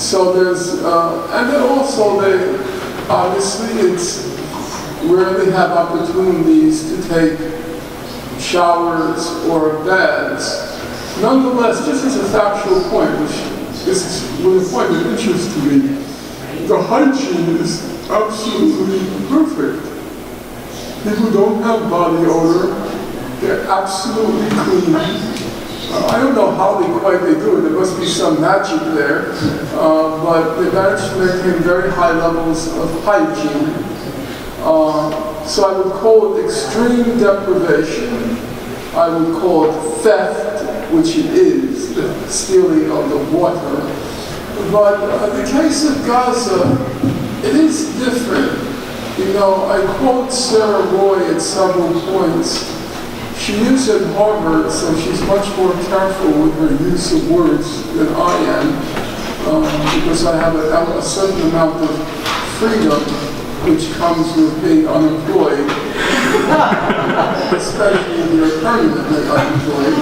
So there's, and then also they, obviously it's where they have opportunities to take showers or baths. Nonetheless, just as a factual point, which is a point of interest to me, the hygiene is absolutely perfect. People don't have body odor. They're absolutely clean. I don't know how they do it. There must be some magic there. But they manage to maintain very high levels of hygiene. So I would call it extreme deprivation. I would call it theft, which it is, the stealing of the water. But the case of Gaza, it is different. You know, I quote Sarah Roy at several points. She is at Harvard, so she's much more careful with her use of words than I am, because I have a certain amount of freedom which comes with being unemployed, especially if you're permanently unemployed.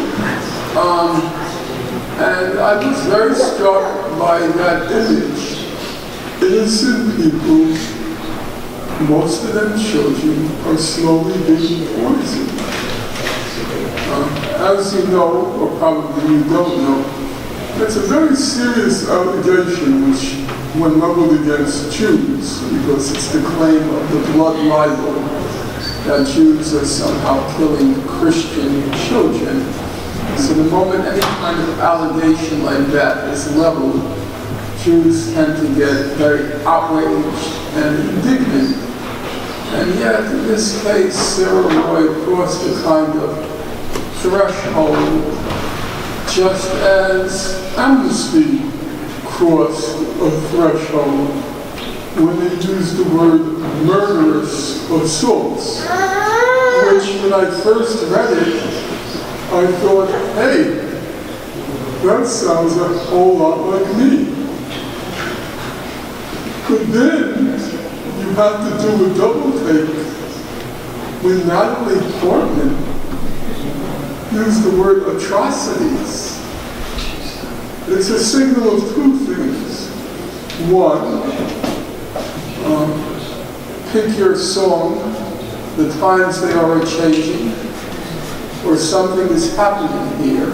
And I was very struck by that image. Innocent people, most of them children, are slowly being poisoned. As you know, or probably you don't know, it's a very serious allegation which, when leveled against Jews, because it's the claim of the blood libel that Jews are somehow killing Christian children. So the moment any kind of allegation like that is leveled, Jews tend to get very outraged and indignant. And yet, in this case, Sarah Roy crossed a kind of threshold, just as Amnesty crossed a threshold when they used the word murderous assaults, which when I first read it, I thought, hey, that sounds a whole lot like me. But then you have to do a double take when Natalie Portman used the word atrocities. It's a signal of 2 things. One, pick your song, the times they are changing, or something is happening here.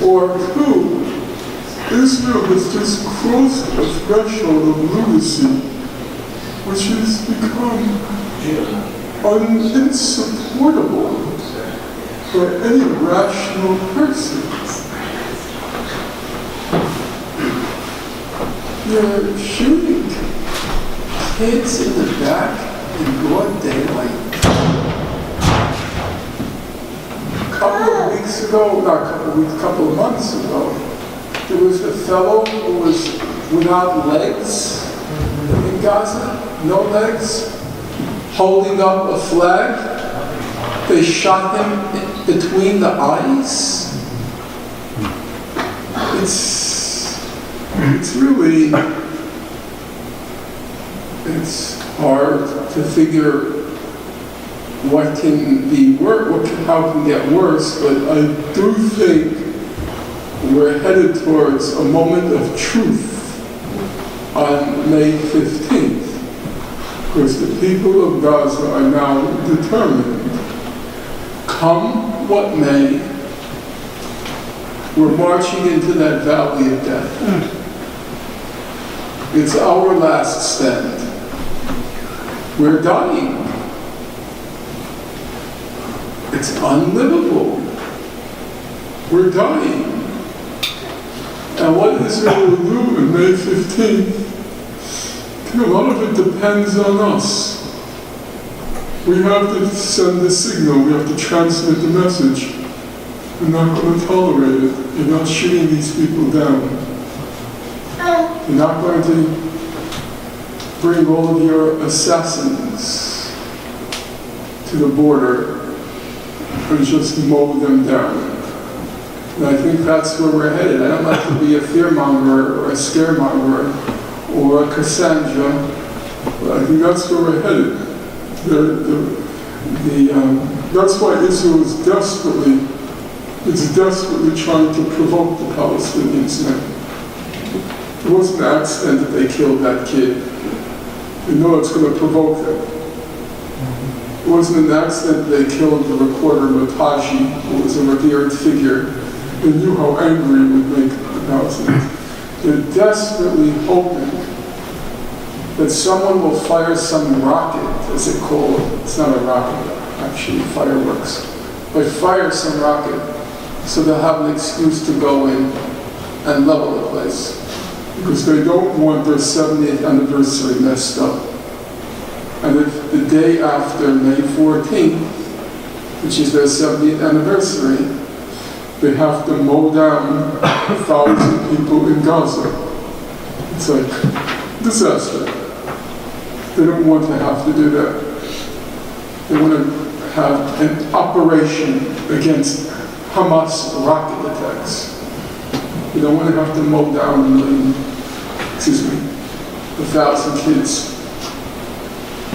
Or 2, Israel has just crossed a threshold of lunacy, which has become insupportable for any rational person. You're shooting kids in the back in broad daylight. A couple of months ago, there was a fellow who was without legs in Gaza, no legs, holding up a flag. They shot him between the eyes. it's really, it's hard to figure what can be worse, how can get worse, but I do think we're headed towards a moment of truth on May 15th, because the people of Gaza are now determined, come what may, we're marching into that valley of death. It's our last stand. We're dying. It's unlivable. We're dying. And what Israel will do on May 15th, a lot of it depends on us. We have to send the signal, we have to transmit the message. We're not going to tolerate it. You're not shooting these people down. You're not going to bring all of your assassins to the border and just mow them down. And I think that's where we're headed. I don't like to be a fearmonger or a scaremonger or a Cassandra, but I think that's where we're headed. That's why Israel is desperately trying to provoke the Palestinians now. It wasn't an accident that they killed that kid. They know it's going to provoke them. It wasn't an accident that they killed the reporter Mataji, who was a revered figure. They knew how angry it would make the Palestinians. They're desperately hoping that someone will fire some rocket, as it's called. It's not a rocket, actually, fireworks. But fire some rocket, so they'll have an excuse to go in and level the place. Because they don't want their 70th anniversary messed up. And if the day after May 14th, which is their 70th anniversary, they have to mow down 1,000 people in Gaza. It's like disaster. They don't want to have to do that. They want to have an operation against Hamas rocket attacks. We don't want to have to mow down 1,000 kids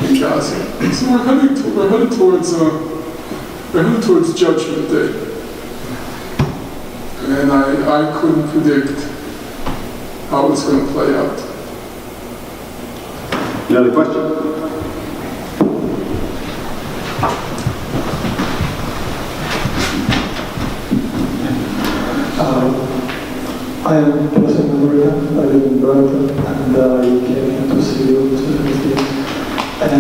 in Gaza. So we're headed towards Judgment Day. And I couldn't predict how it's going to play out. Any other questions? I am Joseph Maria. I live in Brattleboro, and I came to see you today. And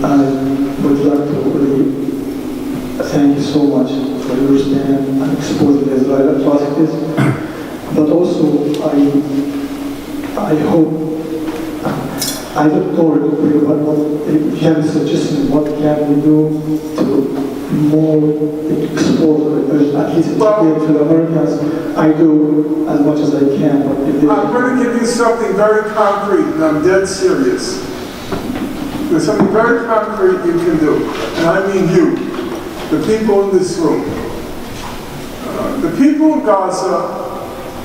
I would like to really thank you so much for your stand and exposing the Israeli atrocities. But also, I hope, I look forward to if you have a suggestion, what can we do to more expose, at least to the Americans. I do as much as I can. I'm going to give you something very concrete, and I'm dead serious. There's something very concrete you can do, and I mean you, the people in this room. The people of Gaza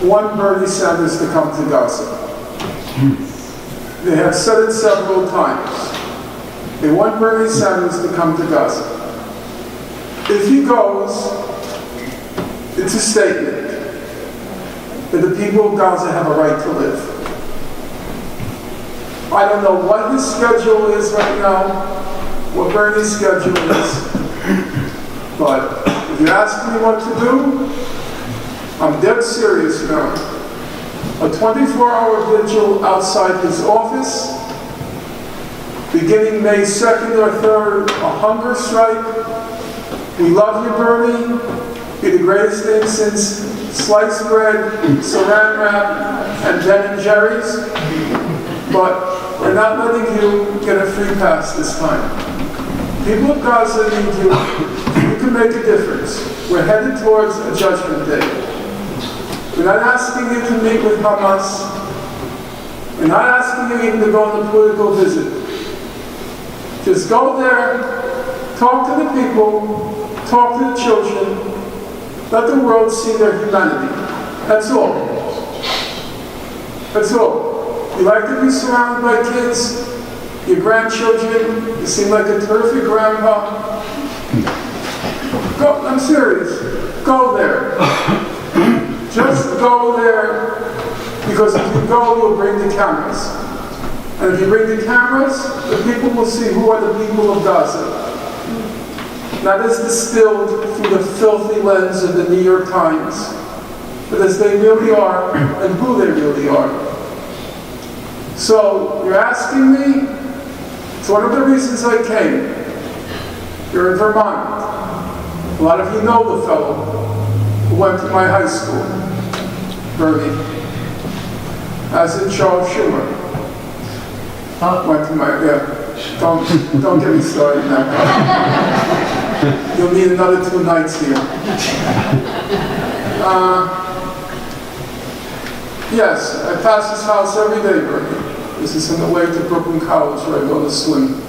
want Bernie Sanders to come to Gaza. They have said it several times. They want Bernie Sanders to come to Gaza. If he goes, it's a statement that the people of Gaza have a right to live. I don't know what his schedule is right now, what Bernie's schedule is, but if you ask me what to do, I'm dead serious now. A 24-hour vigil outside his office, beginning May 2nd or 3rd, a hunger strike. We love you, Bernie. You're the greatest thing since sliced bread, saran wrap, and Ben and Jerry's. But we're not letting you get a free pass this time. People of Gaza need you. You can make a difference. We're headed towards a judgment day. We're not asking you to meet with Hamas. We're not asking you even to go on a political visit. Just go there, talk to the people, talk to the children, let the world see their humanity. That's all. That's all. You like to be surrounded by kids, your grandchildren, you seem like a terrific grandpa. Go, I'm serious. Go there. Just go there, because if you go, you'll bring the cameras. And if you bring the cameras, the people will see who are the people of Gaza. Not as distilled through the filthy lens of the New York Times, but as they really are and who they really are. So, you're asking me? It's one of the reasons I came. You're in Vermont. A lot of you know the fellow who went to my high school, Bernie, as in Charles Schumer. Went to my, don't get me started in that. You'll need another 2 nights here. Yes, I pass his house every day, Bernie. This is on the way to Brooklyn College where I go to swim.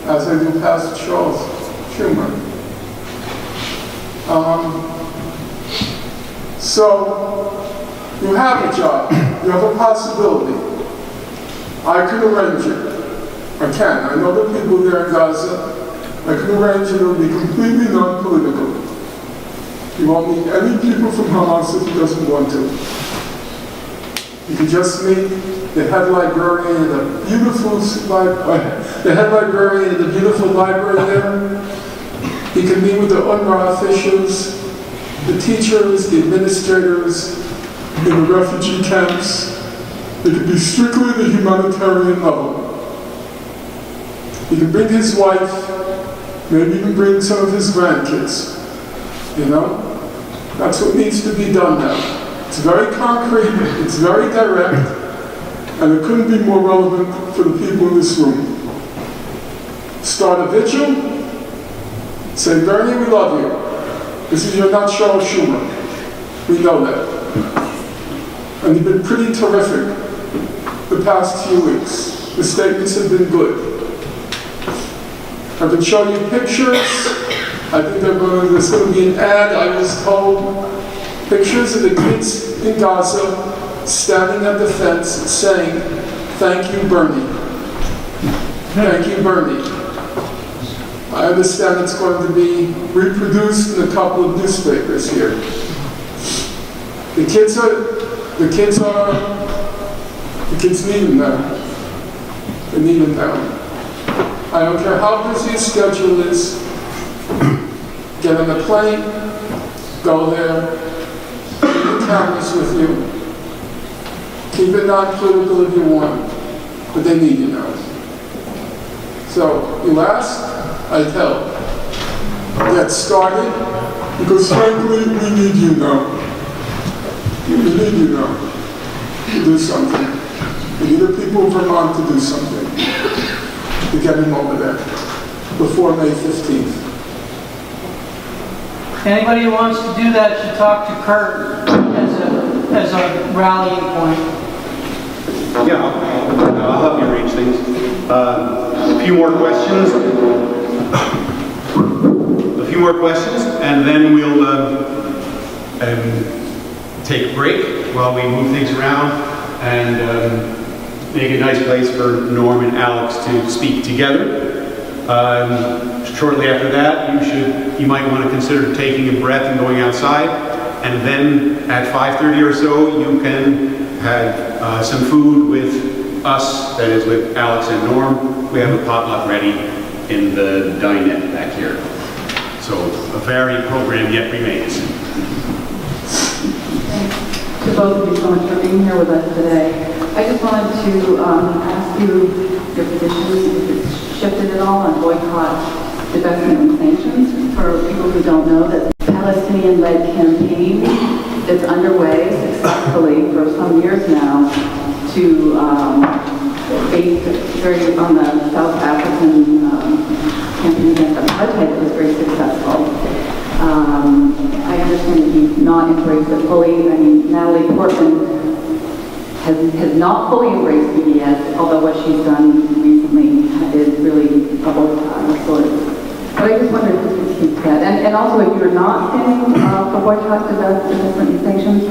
As I do past Charles Schumer. So, you have a job. You have a possibility. I can arrange it. I can. I know the people there in Gaza. I can arrange it. It will be completely non-political. You won't meet any people from Hamas if he doesn't want to. You can just meet the head librarian in the beautiful library there. He can meet with the UNRWA officials, the teachers, the administrators in the refugee camps. It could be strictly the humanitarian level. He can bring his wife, maybe even bring some of his grandkids. You know? That's what needs to be done now. It's very concrete, it's very direct, and it couldn't be more relevant for the people in this room. Start a vigil, say, Bernie, we love you. You're not Charles Schumer. We know that. And you've been pretty terrific the past few weeks. The statements have been good. I've been showing you pictures. I think there's going to be an ad, I was told. Pictures of the kids in Gaza standing at the fence saying, thank you, Bernie. Thank you, Bernie. I understand it's going to be reproduced in a couple of newspapers here. The kids need them now. They need them now. I don't care how busy your schedule is. Get on the plane, go there, take the cameras with you. Keep it non-political if you want, but they need you now. So, you ask, I tell. Get started, because frankly, we need you now. We need you now to do something. We need the people of Vermont to do something to get him over there before May 15th. Anybody who wants to do that should talk to Kurt as a rallying point. Yeah, I'll help you arrange things. A few more questions. And then we'll take a break while we move things around and make a nice place for Norm and Alex to speak together. Shortly after that, you might want to consider taking a breath and going outside. And then at 5:30 or so, you can have some food with us, that is with Alex and Norm. We have a potluck ready in the dinette back here. So a varied program yet remains. Thanks to both of you so much for being here with us today. I just wanted to ask you your position, if it's shifted at all, on boycott, divestment, and sanctions. For people who don't know, that Palestinian-led campaign that's underway successfully for some years now to based very on the South African campaign against apartheid that was very successful. I understand that you've not embraced it fully. I mean, Natalie Portman has not fully embraced BDS, although what she's done recently is really of a sort. But I just wondered if you could speak to that. And also, if you're not standing for boycott, different sanctions,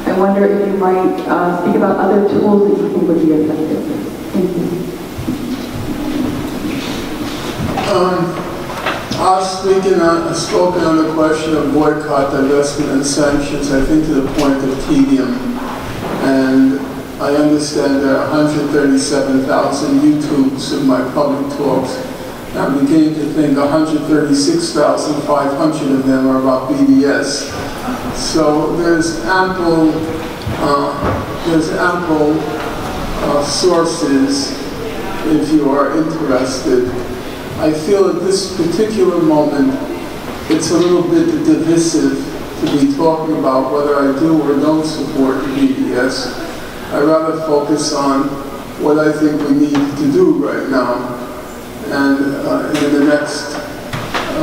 I wonder if you might speak about other tools that you think would be effective. Thank you. I've spoken on the question of boycott, divestment, and sanctions, I think to the point of tedium. And I understand there are 137,000 YouTubes of my public talks. I'm beginning to think 136,500 of them are about BDS. So there's ample sources if you are interested. I feel at this particular moment it's a little bit divisive to be talking about whether I do or don't support BDS. I'd rather focus on what I think we need to do right now. And in the next a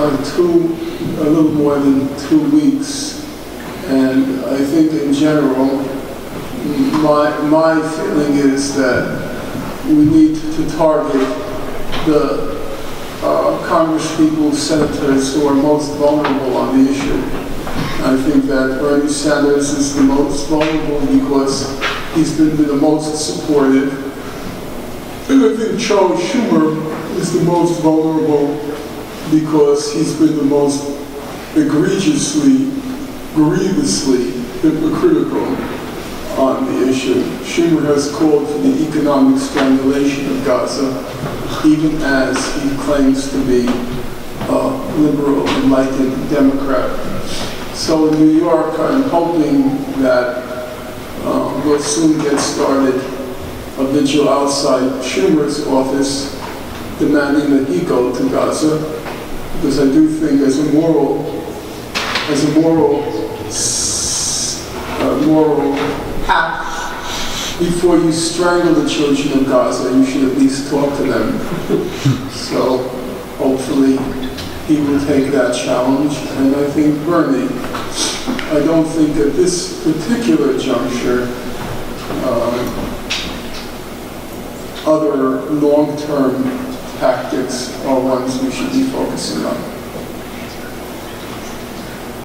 little more than 2 weeks. And I think in general, my feeling is that we need to target the Congresspeople, senators who are most vulnerable on the issue. I think that Bernie Sanders is the most vulnerable because he's been the most supportive. And I think Charles Schumer is the most vulnerable because he's been the most grievously hypocritical on the issue. Schumer has called for the economic strangulation of Gaza, even as he claims to be a liberal, enlightened Democrat. So in New York, I'm hoping that we'll soon get started a vigil outside Schumer's office demanding that he go to Gaza, because I do think as a moral act, before you strangle the children of Gaza, you should at least talk to them. So hopefully he will take that challenge, and I think Bernie. I don't think at this particular juncture other long-term tactics are ones we should be focusing on.